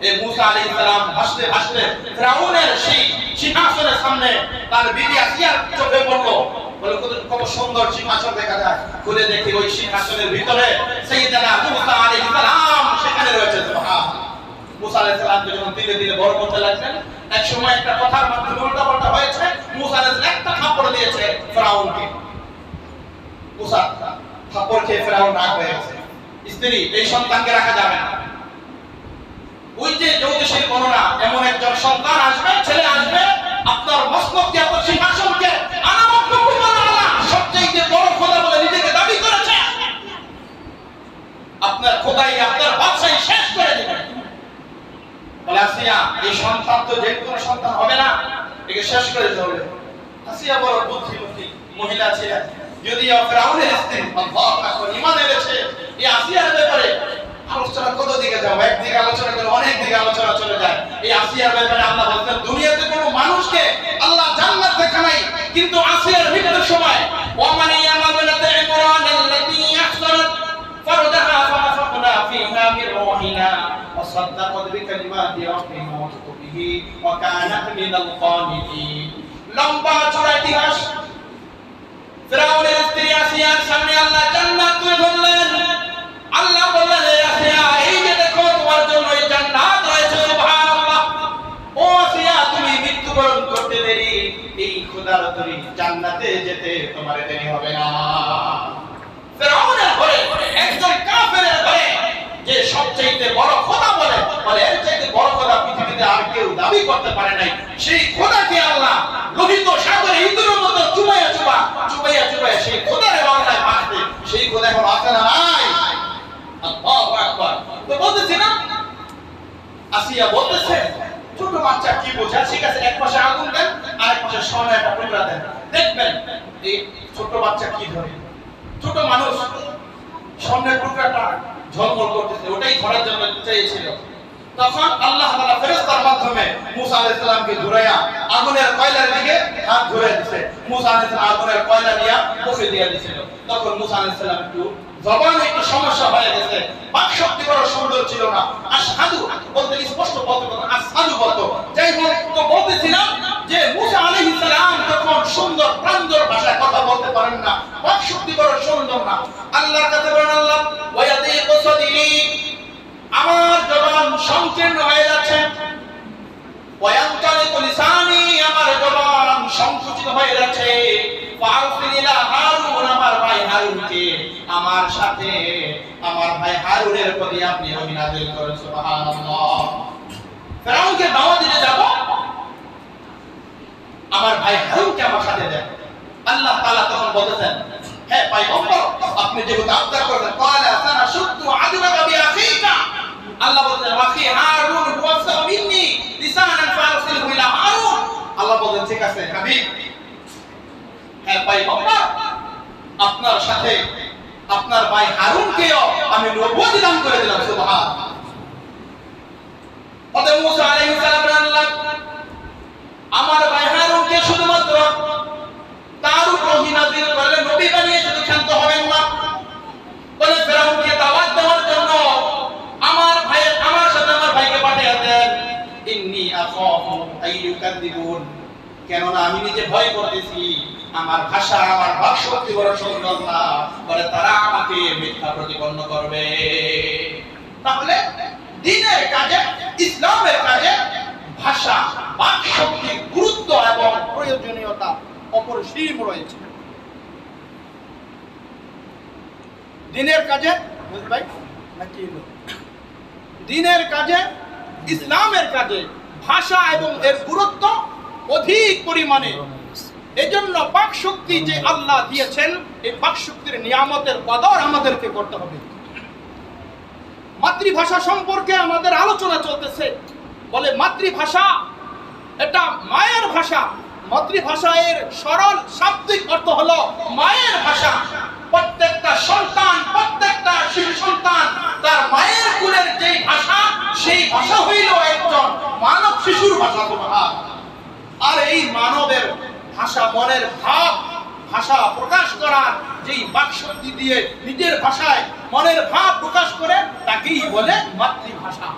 এই মুসা আলাইহিস সালাম হাসতে হাসতে ফিরাউনের সেই সিংহাসনের সামনে তার বিবি আসিয়ার চোখে পড়লো। বলে কত সুন্দর সিংহাসন দেখা যায়। খুলে দেখি ওই সিংহাসনের ভিতরে সাইয়েদনা মুসা আলাইহিস সালাম সেখানে রয়েছে। সুবহানাল্লাহ। মুসা আলাইহিস সালাম যখন ধীরে ধীরে বড় করতে লাগলেন, এক সময় একটা কথার মাধ্যমে উল্টাপাল্টা হয়েছে। মুসা আলাইহিস সালাম একটা থাপ্পড় দিয়েছে ফিরাউনকে। মুসা থাপ্পড় খেয়ে ফিরাউন রাগ হয়ে গেছে। স্ত্রী, এই সন্তানকে রাখা যাবে না। ওই যে জ্যোতিষের বর্ণনা, এমন একজন সন্তান আসবে, ছেলে আসবে, আপনার মস্তককে, আপনার সিংহাসনকে সবচেয়ে বড় খোদা বলে নিজেকে দাবি করেছে। আপনার খোদাই, আপনার বাদশাহী শেষ করে দেবে। বলে আসিয়া, এই সন্তান তো যে কোনো সন্তান হবে না, একে শেষ করে দিতে হবে। আসিয়া বড় বুদ্ধিমতী মহিলা ছিলেন, যদিও ফিরাউনের স্ত্রী, আল্লাহু আকবার, ঈমান এনেছে। এই আসিয়ার ব্যাপারে আলোচনা কত দিকে যাবে, একদিকে আলোচনা করে অনেক দিকে আলোচনা চলে যায়। এই আসিয়ার ব্যাপারে আল্লাহ বলতেন, দুনিয়াতে কোনো মানুষকে আল্লাহ জান্নাত দেখা নাই, কিন্তু আসিয়ার মৃত্যুর সময় ওয়ামান ইয়ামানাতে ইমরান আল্লাতী আহসানাত ফারদাহা ফানাফাখনা ফীহা মির রূহিনা ওয়া সাদ্দাকাত বিকালিমাতি রাব্বিহা ওয়া কুতুবিহি ওয়া কানাত মিনাল কানিতিন। লম্বা চড়া ইতিহাস। ফিরাউনের স্ত্রী আসিয়ার সামনে আল্লাহ জান্নাত তুলে ধরলেন। আল্লাহ বললেন, আসিয়া, এই যে দেখো তোমার জন্য এই জান্নাত রয়েছে। সুবহানাল্লাহ। ও আসিয়া, তুমি মৃত্যুবরণ করতে দেরি, এই খোদার তরি জান্নাতে যেতে তোমার দেরি হবে না। ফিরাউনের ঘরে, একজন কাফেরের ঘরে, যে সবচেয়ে বড় খোদা বলে এর চাইতে বড় খোদা পৃথিবীতে আর কেউ দাবি করতে পারে নাই, সেই খোদাকে আল্লাহ লোহিত সাগরে ইঁদুরের মতো চুবাইয়া সেই খোদারে বাংলায় পাঠাতে, সেই খোদা এখন আছে না নাই? আল্লাহু আকবার। তো বলতেছি না, আসিয়া বলতেছে, ছোট বাচ্চা কি বোঝা, ঠিক আছে, এক পাশে আগুন দেন, আরেক পাশে সোনার একটা টুকরা দেন, দেখবেন এই ছোট বাচ্চা কি ধরে। ছোট মানুষ স্বর্ণের টুকরাটা ঝলমল করতেছে, ওটাই ধরার জন্য চেয়েছিল। তখন আল্লাহ তাআলা ফেরেশতার মাধ্যমে মুসা আলাইহিস সালামকে ঘুরাইয়া আগুনের কয়লার দিকে হাত ঘুরে দিয়েছে। মুসা আলাইহিস সালাম আগুনের কয়লা নিয়ে মুখে দিয়ে দিয়েছিল। তখন মুসা আলাইহিস সালাম একটু জবানে একটু সমস্যা হয়ে গেছে, বাক শক্তি বড় সুন্দর ছিল না। আশহাদু বলতে স্পষ্ট বলতে পারতো, আশহাদু বলতো। যাই হোক, তো বলতেছিলাম যে মুসা আলাইহিস সালাম তখন সুন্দর প্রাঞ্জল ভাষায় কথা বলতে পারেন না, বাক শক্তি বড় সুন্দর না। আল্লাহর কাছে বলেন, আল্লাহ ওয়ায়াদিকু সাদরি, আমার জবান সংকীর্ণ হয়ে যাচ্ছে, ওয়ায়ানতালিকু লিসানি, আমার জবান সংকুচিত হয়ে যাচ্ছে। ফারসিল ইলা হারুন, আমার ভাই হারুনকে আমার সাথে, আমার ভাই হারুনের প্রতি আপনি ওহী নাযিল করেন। সুবহানাল্লাহ। ফিরাউনকে দাওয়াত দিতে যাব, আমার ভাই হারুনকে আমার সাথে দেন। আল্লাহ তাআলা তখন বলেছেন, হে পয়গম্বর, আপনি যেহেতু আবদার করবেন, ক্বালা সানাশুদ্দু আদবাকা বিআখিকা, আল্লাহ বলেন ওয়াখি হারুন হুয়া আফসাহু মিন্নি লিসানান ফারসিলহু ইলা হারুন। আল্লাহ বলেন, ঠিক আছে হাবিব, হে পয়গম্বর, আপনার সাথে আপনার ভাই হারুনকেও আমি নবুয়ত দান করে দিলাম। সুবহানাল্লাহ। হযরত মুসা আলাইহিস সালাম বলেন, আল্লাহ আমার ভাই হারুনকে শুধুমাত্র তার উপর ওহী নাযিল করলে নবী বানিয়ে শুধু ক্ষান্ত হবেন না, বলে ফিরাউনকে দাওয়াত দেওয়ার জন্য আমার সাথে আমার ভাইকে পাঠিয়ে দেন। ইন্নী আখাফু আইয়ুকাযিবুন, কেননা আমি নিজে ভয় করতেছি আমার ভাষা, আমার বাকশক্তি বড় সুন্দর না, বলে তারা আমাকে মিথ্যা প্রতিপন্ন করবে। তাহলে দ্বীনের কাজে, ইসলামের কাজে ভাষা, বাকশক্তির গুরুত্ব এবং প্রয়োজনীয়তা অপরিসীম রয়েছে। দ্বীনের কাজে, বুঝলি ভাই নাকি, দ্বীনের কাজে, ইসলামের কাজে ভাষা এবং এর গুরুত্ব অধিক পরিমাণে
এজন্য বাক শক্তি যে আল্লাহ দিয়েছেন, এই বাক শক্তির নিয়ামতের কদর আমাদেরকে করতে হবে। মাতৃভাষা সম্পর্কে আমাদের আলোচনা চলতেছে। বলে মাতৃভাষা এটা মায়ের ভাষা। মাতৃভাষা এর সরল শাব্দিক অর্থ হলো মায়ের ভাষা। প্রত্যেকটা সন্তান, প্রত্যেকটা শিশু সন্তান তার মায়ের কুলের যেই ভাষা, সেই ভাষা হইল একজন মানব শিশুর ভাষা। আর এই মানবের ভাষা, মনের ভাব ভাষা প্রকাশ করার যেই বাকশক্তি দিয়ে নিজের ভাষায় মনের ভাব প্রকাশ করে তাকেই বলে মাতৃভাষা।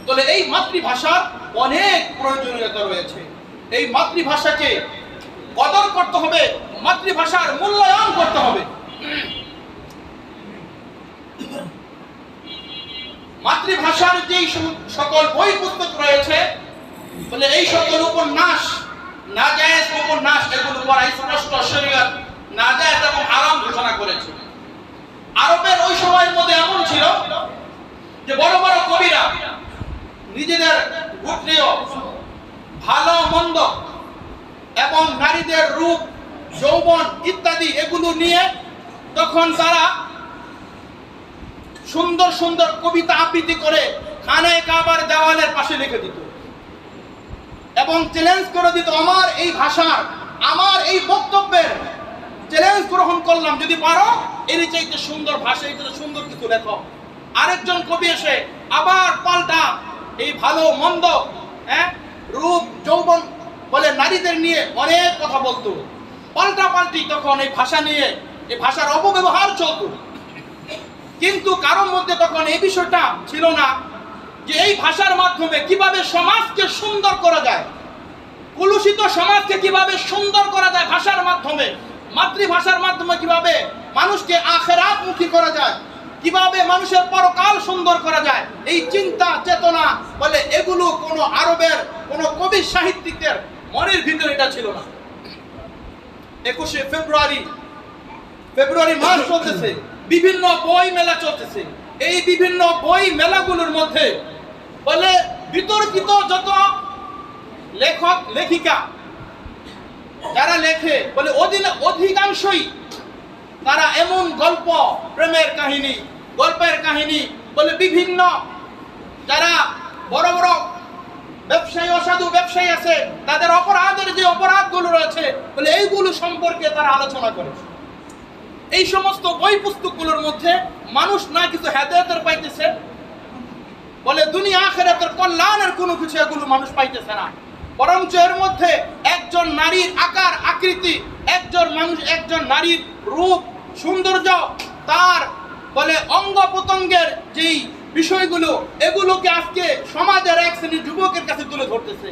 তাহলে এই মাতৃভাষার অনেক প্রয়োজনীয়তা রয়েছে। এই মাতৃভাষাকে কদর করতে হবে, মাতৃভাষার মূল্যায়ন করতে হবে। মাতৃভাষার যেই সকল বই পুস্তক রয়েছে, বলে এই সকল উপন্যাস, নাজায়েজ উপন্যাস, এগুলো পড়া স্পষ্ট শরীয়ত নাজায়েজ এবং হারাম ঘোষণা করেছে। আরবের ওই সময়ের মধ্যে এমন ছিল যে বড় বড় কবিরা নিজেদের গোত্রীয় ভালো মন্দ এবং নারীদের রূপ, যৌবন ইত্যাদি এগুলো নিয়ে তখন তারা সুন্দর সুন্দর কবিতা আবৃত্তি করে খানায়ে কাবার দেওয়ালের পাশে লিখে দিত এবং চ্যালেঞ্জ করে দিত, আমার এই ভাষার, আমার এই বক্তব্যের চ্যালেঞ্জ গ্রহণ করলাম, যদি পারো এর চাইতে সুন্দর ভাষা, এর চাইতে সুন্দর কিছু লেখো। আরেকজন কবি এসে আবার পাল্টা এই ভালো মন্দ, রূপ যৌবন বলে নারীদের নিয়ে অনেক কথা বলতো। পাল্টা পাল্টি তখন এই ভাষা নিয়ে, এই ভাষার অপব্যবহার চলতো। কিন্তু কারোর মধ্যে তখন এই বিষয়টা ছিল না যে এই ভাষার মাধ্যমে কিভাবে সমাজকে সুন্দর করা যায়, কলুষিত সমাজকে কিভাবে সুন্দর করা যায় ভাষার মাধ্যমে, মাতৃভাষার মাধ্যমে কিভাবে মানুষকে আখিরাতমুখী করা যায়, কিভাবে মানুষের পরকাল সুন্দর করা যায়। এই চিন্তা চেতনা বলে এগুলো কোনো আরবের কোনো কবি সাহিত্যিকের মনের ভিতরে এটা ছিল না। 21শে ফেব্রুয়ারি মাস চলতেছে, বিভিন্ন বই মেলা চলতেছে। এই বিভিন্ন বই মেলাগুলোর মধ্যে বলে বিতর্কিত যত লেখক লেখিকা যারা লেখে, বলে অধিকাংশই তারা এমন গল্প, প্রেমের কাহিনী, গল্পের কাহিনী, বলে বিভিন্ন যারা বড় বড় ব্যবসায়ী, অসাধু ব্যবসায়ী আছে, তাদের অপরাধের যে অপরাধগুলো রয়েছে, বলে এইগুলো সম্পর্কে তারা আলোচনা করেছে। এই সমস্ত বই পুস্তকগুলোর মধ্যে মানুষ না কিছু হেদায়েতের পাইতেছে, বলে দুনিয়া আখিরাতের কল্যাণের কোনো কিছু এগুলো মানুষ পাইতেছে না, বরঞ্চ এর মধ্যে একজন নারীর আকার আকৃতি, একজন নারীর রূপ সৌন্দর্য, তার বলে অঙ্গ প্রত্যঙ্গের যেই বিষয়গুলো, এগুলোকে আজকে সমাজের এক শ্রেণীর যুবকের কাছে তুলে ধরতেছে।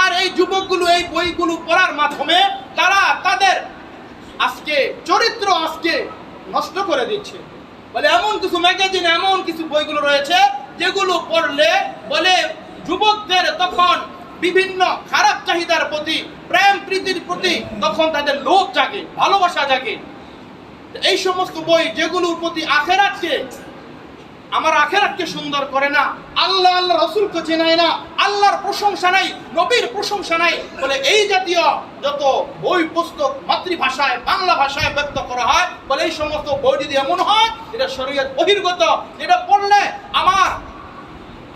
আর এই যুবকগুলো এই বইগুলো পড়ার মাধ্যমে তারা তাদের আজকে চরিত্র আজকে নষ্ট করে দিচ্ছে। বলে এমন কিছু ম্যাগাজিন, এমন কিছু বইগুলো রয়েছে যেগুলো পড়লে বলে যুবকদের তখন বিভিন্ন খারাপ চাহিদার প্রতি, প্রেম প্রীতির প্রতি তখন তাদের লোভ জাগে, ভালোবাসা জাগে। এই সমস্ত বই যেগুলোর প্রতি আমার আখেরাতকে সুন্দর করে না, আল্লাহ রসুলকে চেনায় না, আল্লাহর প্রশংসা নাই, নবীর প্রশংসা নাই, বলে এই জাতীয় যত বই পুস্তক মাতৃভাষায় বাংলা ভাষায় ব্যক্ত করা হয়, বলে এই সমস্ত বই যদি এমন হয় এটা শরীয়ত বহির্গত, এটা পড়লে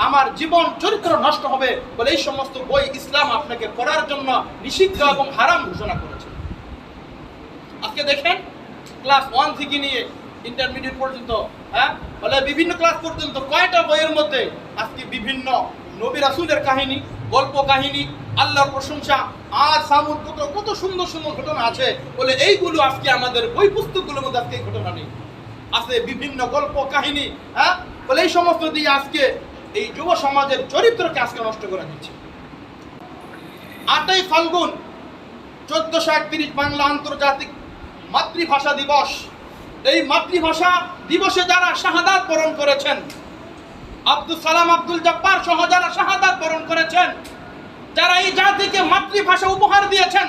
আমার জীবন চরিত্র নষ্ট হবে, বলে এই সমস্ত বই ইসলাম আপনাকে পড়ার জন্য নিষিদ্ধ এবং হারাম ঘোষণা করেছে। আজকে দেখেন ক্লাস 1 থেকে নিয়ে ইন্টারমিডিয়েট পর্যন্ত, বলে বিভিন্ন ক্লাস পর্যন্ত কয়টা বইয়ের মধ্যে আজকে বিভিন্ন নবী রাসূলের কাহিনী, গল্প কাহিনী, আল্লাহর প্রশংসা, আর সামুদ, কত সুন্দর সুন্দর ঘটনা আছে, বলে এইগুলো আজকে আমাদের বই পুস্তকগুলোর মধ্যে আজকে ঘটনা নেই, আছে বিভিন্ন গল্প কাহিনী, বলে এই সমস্ত দিয়ে আজকে এই যুব সমাজের চরিত্রকে আজকে নষ্ট করে দিচ্ছে। 8ই ফাল্গুন 1431 বাংলা আন্তর্জাতিক মাতৃভাষা দিবস। এই মাতৃভাষা দিবসে যারা শাহাদাত বরণ করেছেন, আব্দুল সালাম, আব্দুল জব্বার সহ যারা শাহাদাত বরণ করেছেন, যারা এই জাতিকে মাতৃভাষা উপহার দিয়েছেন,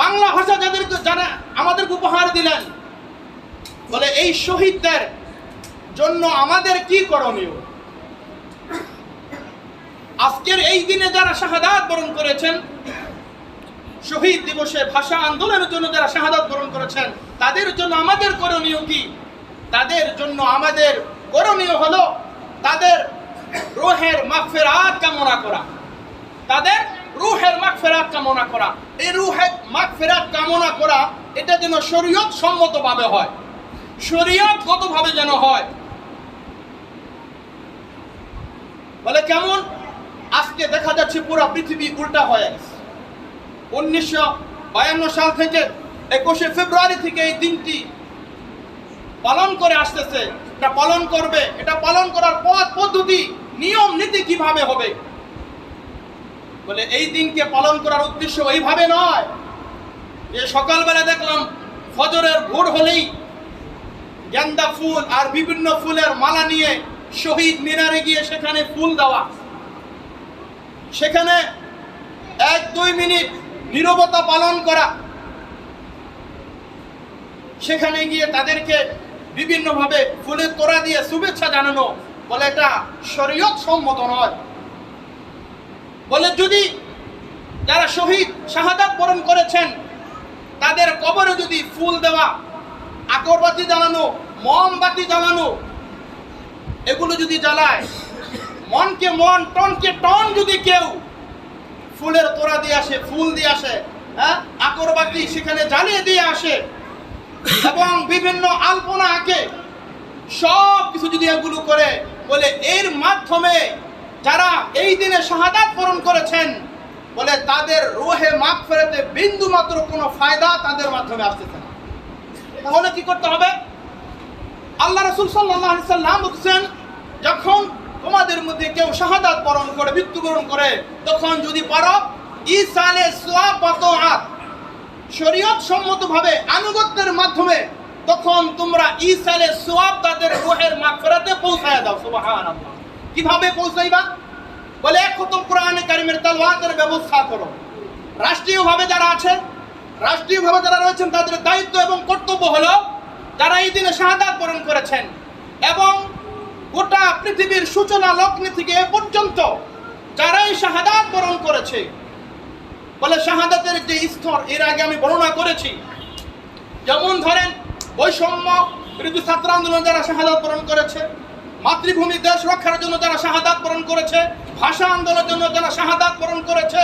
বাংলা ভাষা যারা আমাদেরকে উপহার দিলেন, বলে এই শহীদদের জন্য আমাদের কি করণীয়? আজকের এই দিনে যারা শাহাদাত বরণ করেছেন, শহীদ দিবসে ভাষা আন্দোলনের জন্য যারা শাহাদাত বরণ করেছেন, তাদের জন্য আমাদের করণীয় কি? তাদের জন্য আমাদের করণীয় হলো তাদের রূহের মাগফিরাত কামনা করা, তাদের রূহের মাগফিরাত কামনা করা। এই রূহের মাগফিরাত কামনা করা এটা যেন শরীয়ত সম্মতভাবে হয়, শরীয়তগতভাবে যেন হয়। বলে কেমন? আজকে দেখা যাচ্ছে পুরো পৃথিবী উল্টা হয়ে গেছে। 1952 সাল থেকে 21শে ফেব্রুয়ারি থেকে এই দিনটি পালন করে আসতেছে। এটা পালন করবে, এটা পালন করার পথ পদ্ধতি নিয়ম নীতি কিভাবে হবে? বলে এই দিনকে পালন করার উদ্দেশ্য এইভাবে নয় যে সকালবেলা দেখলাম ফজরের ভোর হলেই গেন্দা ফুল আর বিভিন্ন ফুলের মালা নিয়ে শহীদ মিনারে গিয়ে সেখানে ফুল দেওয়া, সেখানে 1-2 মিনিট নীরবতা পালন করা, সেখানে গিয়ে তাদেরকে বিভিন্নভাবে ফুলের তোড়া দিয়ে শুভেচ্ছা জানানো। বলে এটা শরীয়ত সম্মত নয়। বলে যদি যারা শহীদ শাহাদাত বরণ করেছেন তাদের কবরে যদি ফুল দেওয়া, আকরবাতি জ্বালানো, মোমবাতি জ্বালানো, এগুলো যদি জ্বালায়, মনকে মন টনকে টন যদি কেউ ফুলের তোড়া দিয়ে আসে, ফুল দিয়ে আসে, হ্যাঁ, আকরবাতি সেখানে জ্বালিয়ে দিয়ে আসে এবং বিভিন্ন আলপনা আঁকে, সব কিছু যদি এগুলো করে, বলে এর মাধ্যমে যারা এই দিনে শাহাদাত বরণ করেছেন, বলে তাদের রূহে মাগফিরাতে বিন্দু মাত্র কোনো ফায়দা তাদের মাধ্যমে আসতেছে না। তাহলে কি করতে হবে? আল্লাহ রাসূল সাল্লাল্লাহু আলাইহি সাল্লাম বলেছেন, যখন তোমাদের মধ্যে কেউ শাহাদাত বরণ করে, মৃত্যুবরণ করে, তখন যদি পারো ইসালে সওয়াব বা তাআত, শরীয়ত সম্মতভাবে আনুগত্যের মাধ্যমে, তখন তোমরা ইসালে সওয়াব তাদের রূহের মাগফিরাতে পৌঁছায় দাও। সুবহানাল্লাহ। কিভাবে পৌঁছাইবা? বলে এক খতম কোরআনে কারিমের তেলাওয়াতের ব্যবস্থা করো। রাষ্ট্রীয়ভাবে যারা আছে, রাষ্ট্রীয়ভাবে যারা রয়েছেন, তাদের দায়িত্ব এবং কর্তব্য হলো যারা এই দিনে শাহাদাত বরণ করেছেন এবং গোটা পৃথিবীর সূচনা লগ্নে থেকে এ পর্যন্ত যারাই শাহাদাত বরণ করেছে, বলে শাহাদাতের যে স্তর এর আগে আমি বর্ণনা করেছি। যেমন ধরেন বৈষম্য বিরোধী ছাত্র আন্দোলন যারা শাহাদাত বরণ করেছে, মাতৃভূমি দেশ রক্ষার জন্য যারা শাহাদাত বরণ করেছে, ভাষা আন্দোলনের জন্য যারা শাহাদাত বরণ করেছে,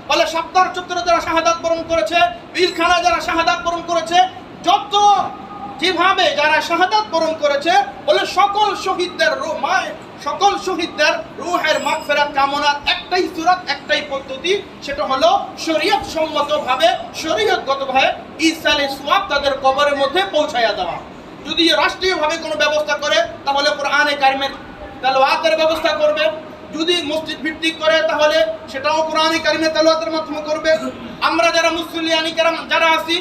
বলে সাপ্তার চত্বরে যারা শাহাদাত বরণ করেছে, পিলখানা যারা শাহাদাত বরণ করেছে, যত যেভাবে যারা শাহাদাত বরণ করেছে, বলে সকল শহীদদের রূহের মাগফিরাত কামনার একটাই সূরত, একটাই পদ্ধতি, সেটা হলো শরীয়ত সম্মতভাবে, শরীয়তগতভাবে ইসালে সওয়াব তাদের কবরের মধ্যে পৌঁছায়া দেওয়া। যদি রাষ্ট্রীয়ভাবে কোনো ব্যবস্থা করে তাহলে কোরআনে কারিমের তেলাওয়াতের ব্যবস্থা করবে, যদি মসজিদ ভিত্তিক করে তাহলে সেটাও কোরআনে কারিমের তেলাওয়াতের মাধ্যমে করবে। আমরা যারা মুসলিয়ানি কেরাম যারা আছি,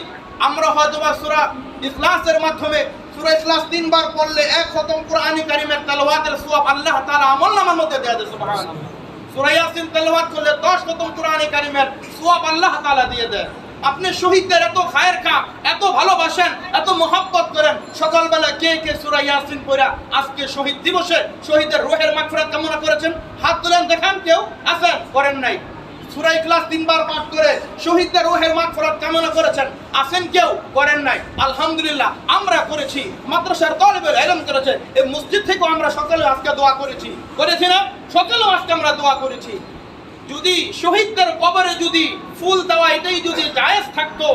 আমরা হয়তো বা সূরা ইখলাসের মাধ্যমে, সূরা ইখলাস 3 বার পড়লে এক খতম কোরআনে কারিমের তেলাওয়াতের সওয়াব আল্লাহ তাআলা আমলনামার মধ্যে দেয়া দেয়। সুবহানাল্লাহ। সূরা ইয়াসিন তেলাওয়াত করলে 10 খতম কোরআনে কারিমের সওয়াব আল্লাহ তাআলা দিয়ে দেয়। আপনি শহীদদের এত খায়ের খা, এত ভালোবাসেন, এত মহব্বত করেন, সকালবেলা কে কে সূরা ইয়াসিন পড়া আজকে শহীদ দিবসে শহীদের রূহের মাগফিরাত কামনা করেছেন? হাত তুলেন দেখান। কেউ আছেন? করেন নাই। সূরা ইখলাস 3 বার পাঠ করে শহীদদের রূহের মাগফিরাত কামনা করেছেন? আছেন কেউ? করেন নাই। আলহামদুলিল্লাহ আমরা করেছি, মাদ্রাসার তালিবুল ইলম করেছে, এই মসজিদ থেকেও আমরা সকালে আজকে দোয়া করেছি না? সকালেও আজকে আমরা দোয়া করেছি। যদি শহীদদের কবরে যদি ফুল দেওয়া এটাই যদি জায়েজ থাকতো,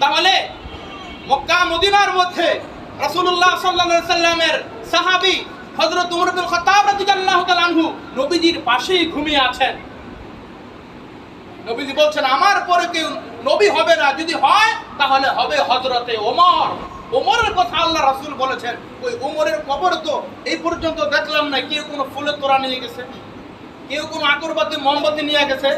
তাহলে মক্কা মদিনার মধ্যে রাসূলুল্লাহ সাল্লাল্লাহু আলাইহি সাল্লামের সাহাবী হযরত ওমর ইবনে খাত্তাব রাদিয়াল্লাহু তাআলা আনহু নবীজির পাশেই ঘুমিয়ে আছেন। নবীজি বলছেন আমার পরে কেউ নবী হবে না, যদি হয় তাহলে হবে হযরতে ওমর। ওমরের কথা আল্লাহ রাসূল বলেছেন। ওই ওমরের কবর তো এই পর্যন্ত দেখলাম না কেউ কোনো ফুলের তোড়া নিয়ে গেছে, কেউ কোনো আকরবাতি মোমবাতি নিয়ে গেছে।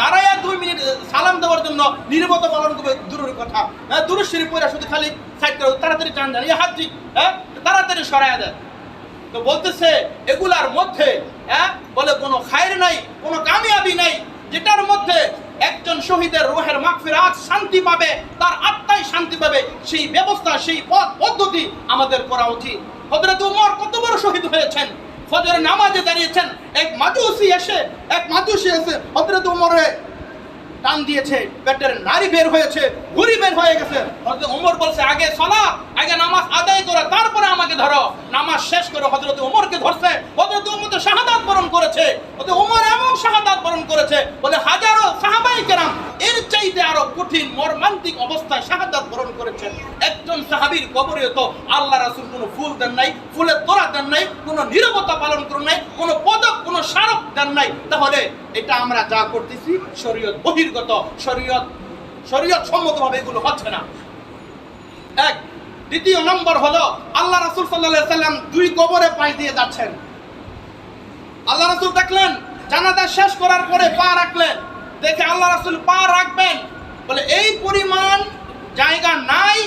দাঁড়ায় 2 মিনিট সালাম দেওয়ার জন্য নীরবতা পালন করবে দূরের কথা, হ্যাঁ, দুরূদ শরীফ পড়া শুধু খালি সাইড করে তাড়াতাড়ি টান দেন, হাজি, হ্যাঁ, তাড়াতাড়ি সরায় দেন। তো বলতেছে এগুলার মধ্যে, হ্যাঁ, বলে কোনো খায়ের নাই, কোনো কামিয়াবি নাই, যেটার মধ্যে একজন শহীদের রূহের মাগফিরাত শান্তি পাবে, তার আত্মায় শান্তি পাবে, সেই ব্যবস্থা, সেই পথ পদ্ধতি আমাদের করা উচিত। হযরত ওমর কত বড় শহীদ হয়েছেন, ফজরের নামাজে দাঁড়িয়েছেন, এক মাজুসি এসে হযরত ওমরের টান দিয়েছে, পেটের নাড়ি বের হয়েছে, ঘুড়ি বের হয়ে গেছে। হযরত ওমর বলছে আগে সালাত, আগে নামাজ আদায় করে তারপরে আমাকে ধরো। নামাজ শেষ করে হযরত ওমরকে ধরছে। হযরত ওমর তো শাহাদাত বরণ করেছে। হযরত ওমর এমন শাহাদাত বরণ করেছে বলে হাজারো সাহাবায়ে কেরাম এর চাইতে আরো কঠিন মর্মান্তিক অবস্থায় শাহাদাত বরণ করেছেন। একজন সাহাবীর কবরে তো আল্লাহ রাসূল কোনো ফুল দেন নাই, ফুলের তোড়া দেন নাই, কোনো নীরবতা পালন করেন নাই, কোনো পদক, কোনো স্মারক দেন নাই। তাহলে এটা আমরা যা করতেছি শরীয়ত বহির্গত, শরীয়ত সম্মতভাবে এগুলো হচ্ছে না। এক। দ্বিতীয় নম্বর হলো আল্লাহ রাসূল সাল্লাল্লাহু আলাইহি সাল্লাম দুই কবরে পাশ দিয়ে যাচ্ছেন। আল্লাহ রাসূল দেখলেন জানাজা শেষ করার পরে পা রাখলেন, দেখে আল্লাহ রাসূল পা রাখবেন বলে এই পরিমাণ জায়গা নাই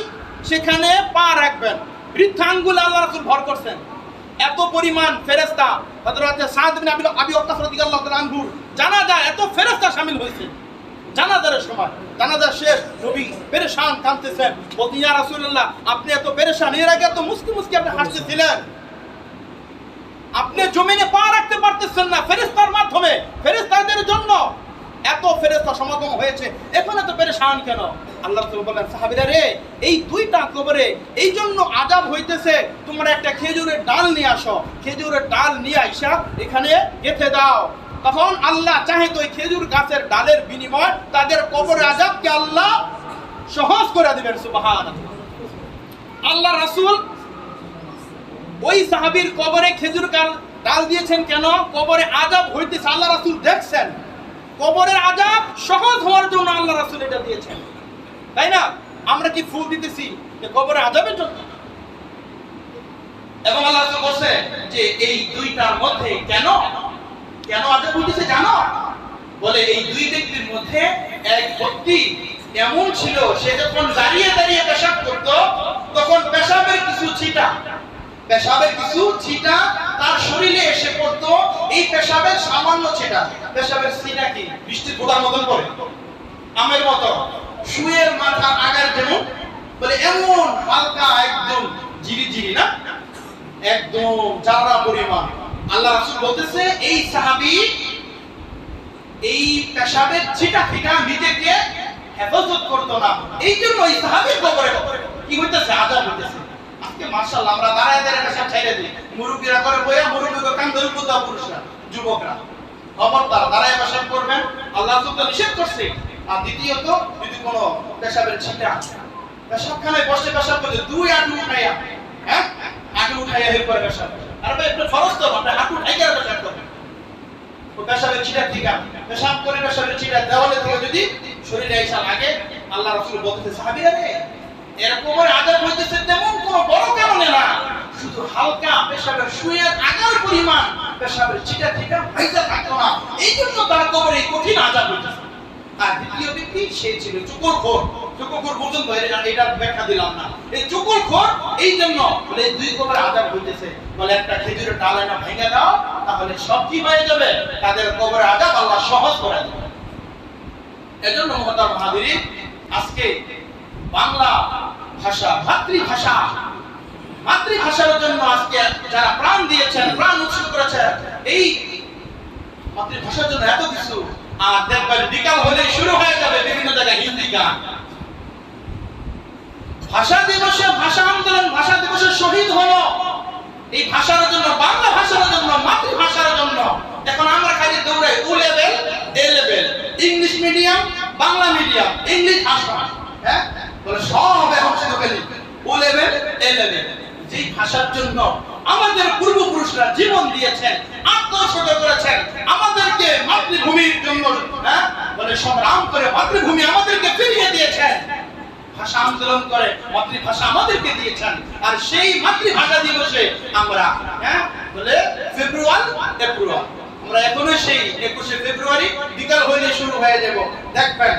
সেখানে পা রাখবেন। বৃদ্ধা আঙ্গুলে আল্লাহ রাসূল ভর করছেন। এত পরিমাণ ফেরেশতা, হযরত সাদ বিন আবি ওয়াক্কাস রাদিয়াল্লাহু তাআলা আনহু জানাজা এত ফেরেশতা শামিল হয়েছে। জানাজার সময় জানাজা শেষ, নবী পেরেশান কাঁদতেছেন, বলতেন ইয়া রাসূলুল্লাহ আপনি এত পেরেশান, এর আগে এত মুস্কি মুস্কি আপনি হাসতেছিলেন, আপনি জমিনে পা রাখতে পারতেছেন না ফেরেশতার মাধ্যমে, ফেরেশতাদের জন্য এত ফেরেশতা সমাগম হয়েছে, এখন এত পেরেশান কেন? আল্লাহ রাসূল বলেন সাহাবীরা রে, এই দুইটা কবরে এই জন্য আযাব হইতেছে, তোমরা একটা খেজুরের ডাল নিয়ে আসো, খেজুরের ডাল নিয়ে আইসা এখানে গেঁথে দাও। তখন আল্লাহ চাহে তো ওই খেজুর গাছের ডালের বিনিময় তাদের কবরের আযাবকে আল্লাহ সহজ করে দিবেন। সুবহানাল্লাহ। আল্লাহ রাসূল ওই সাহাবীর কবরে খেজুর ডাল দিয়েছেন কেন? কবরে আযাব হইতেছে, আল্লাহ রাসূল দেখছেন। কবরের আযাব সহজ হওয়ার জন্য আল্লাহ রাসূল এটা দিয়েছেন, তাই না? আমরা কি ফুল দিতেছি যে কবরে আযাবের জন্য?
এবং আল্লাহ রাসূল বলছে যে এই দুইটার মধ্যে কেন আযাব হইতেছে জানো? বলে এই দুই ব্যক্তির মধ্যে এক ব্যক্তি এমন ছিল, সে যখন দাঁড়িয়ে দাঁড়িয়ে পেশাব করত তখন পেশাবের কিছু ছিটা তার শরীরে এসে পড়তো। এই পেশাবের সামান্য ছিটা, পেশাবের ছিটা কি বৃষ্টির ফোঁটার মতন পড়ে, আমের মতো, শুয়ের মাথার আগার যেমন, বলে এমন হালকা, একদম জিরি না, একদম জাররা পরিমাণ। আল্লাহ রাসূল বলতেছে এই সাহাবী এই পেশাবের ছিটা ফিটা নিজেকে হেফাজত করতো না, এই জন্য এই সাহাবীর কবরে কি হইতেছে? আযাব হইতেছে। আজকে মাশাআল্লাহ আমরা দাঁড়ায় দাঁড়ায় পেশাব ছেড়ে দিই, মুরব্বিরা করে বইয়া, মুরব্বিকে কান্দে উদ্বুদ্ধ পুরুষরা, যুবকরা খবরদার দাঁড়ায় পেশাব করবেন, আল্লাহ রাসূল তো নিষেধ করছে। আর দ্বিতীয়ত যদি কোনো পেশাবের ছিটা পেশাবখানায় বসে পেশাব করে দুই হাঁটু উঠাইয়া, হাঁটু উঠাইয়া এর পরে পেশাব, আর ভাই একটু ফরজ তো আপনি হাঁটু উঠাইয়া পেশাব করবেন। ও পেশাবের ছিটা ঠিক আছে, পেশাব করে পেশাবের ছিটা দেওয়ালে থেকে যদি শরীরে এসে লাগে, আল্লাহ রাসূল বলতেছে সাহাবীরা রে, এরকম আযাব হইতেছে তেমন কোনো বড় কারণে না, শুধু হালকা পেশাবের শুয়ের আগার পরিমাণ পেশাবের ছিটা ভাইজা থাকতো না, এই জন্য তার কবরে কঠিন আযাব হইতেছে। আর দ্বিতীয় ব্যক্তি সে ছিল চুকরখোর পর্যন্ত এটা ব্যাখ্যা দিলাম না, এই চুকরখোর, এই জন্য বলে দুই কবরে আযাব হইতেছে। বলে একটা খেজুরের ডাল না ভেঙে দাও, তাহলে সব কি হয়ে যাবে, তাদের কবরে আযাব আল্লাহ সহজ করে দেবে। এজন্য মুহতারাম হাজিরিন, আজকে বাংলা ভাষা মাতৃভাষার জন্য আজকে যারা প্রাণ দিয়েছেন, প্রাণ উৎসর্গ করেছেন, এই মাতৃভাষার জন্য এত কিছু, আর দেখবেন বিকাল হলে শুরু হয়ে যাবে বিভিন্ন জায়গায় হিন্দি গান। ভাষা দিবসে, ভাষা আন্দোলন, ভাষা দিবসে শহীদ হলো এই ভাষার জন্য, বাংলা ভাষার জন্য, মাতৃভাষার জন্য। এখন আমরা খালি দৌড়াই O level, A level, English medium, Bangla medium, English ভাষা, হ্যাঁ বলে সব এখন শুধু খালি ও লেভেল, এ লেভেল। যেই ভাষার জন্য আমাদের পূর্বপুরুষরা জীবন দিয়েছেন, আত্মোৎসর্গ করেছেন, আমাদেরকে মাতৃভূমির জন্য বলে সংগ্রাম করে মাতৃভূমি আমাদেরকে ফিরিয়ে দিয়েছেন, ভাষা আন্দোলন করে মাতৃভাষা আমাদেরকে দিয়েছেন। আর সেই মাতৃভাষা দিবসে আমরা বলে ফেব্রুয়ারি, আমরা এখনো সেই 21শে ফেব্রুয়ারি বিকাল হইলে শুরু হয়ে যাব, দেখবেন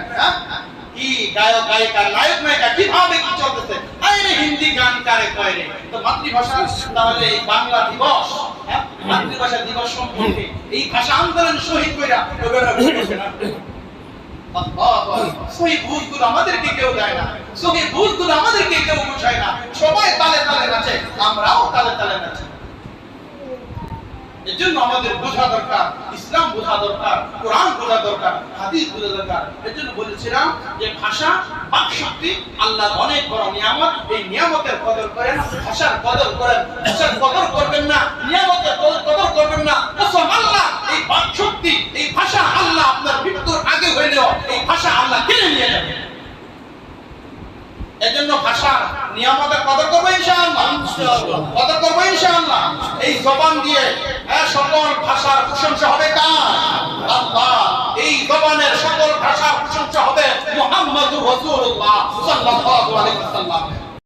কি গায়ক গায়িকা, নায়ক নায়িকা কিভাবে কি চলতেছে, আরে হিন্দি গান কারে কয় রে। তো মাতৃভাষা, তাহলে এই বাংলা দিবস, মাতৃভাষা দিবস সম্পর্কে এই ভাষা আন্দোলন শহীদ কইরা সহি বুঝগুলো আমাদেরকে কেউ দেয় না, সহি বুঝগুলো আমাদেরকে কেউ বুঝায় না, সবাই তালে তালে নাচে, আমরাও তালে তালে নাচি। এর জন্য আমাদের বোঝা দরকার, ইসলাম বোঝা দরকার, কোরআন বোঝা দরকার। হাদিস বোঝা দরকার। এজন্য বলেছিলাম যে ভাষা বাক শক্তি আল্লাহর অনেক বড় নিয়ামত। এই নিয়ামতের কদর করেন, ভাষার কদর করেন। ভাষার কদর করবেন না, নিয়ামতের কদর করবেন না, কসম আল্লাহ এই বাক শক্তি, এই ভাষা আল্লাহ আপনার মৃত্যুর আগে হইলেও এই ভাষা আল্লাহ কিনে নিয়ে যাবে। এজন্য ভাষা নিয়ামতের কদর করবো ইনশাআল্লাহ, কদর করবো ইনশাআল্লাহ। এই জবান দিয়ে সকল ভাষার প্রশংসা হবে কার? আল্লাহ। এই জবানের সকল ভাষার প্রশংসা হবে মুহাম্মাদুর রাসূলুল্লাহ সাল্লাল্লাহু আলাইহি ওয়াসাল্লাম।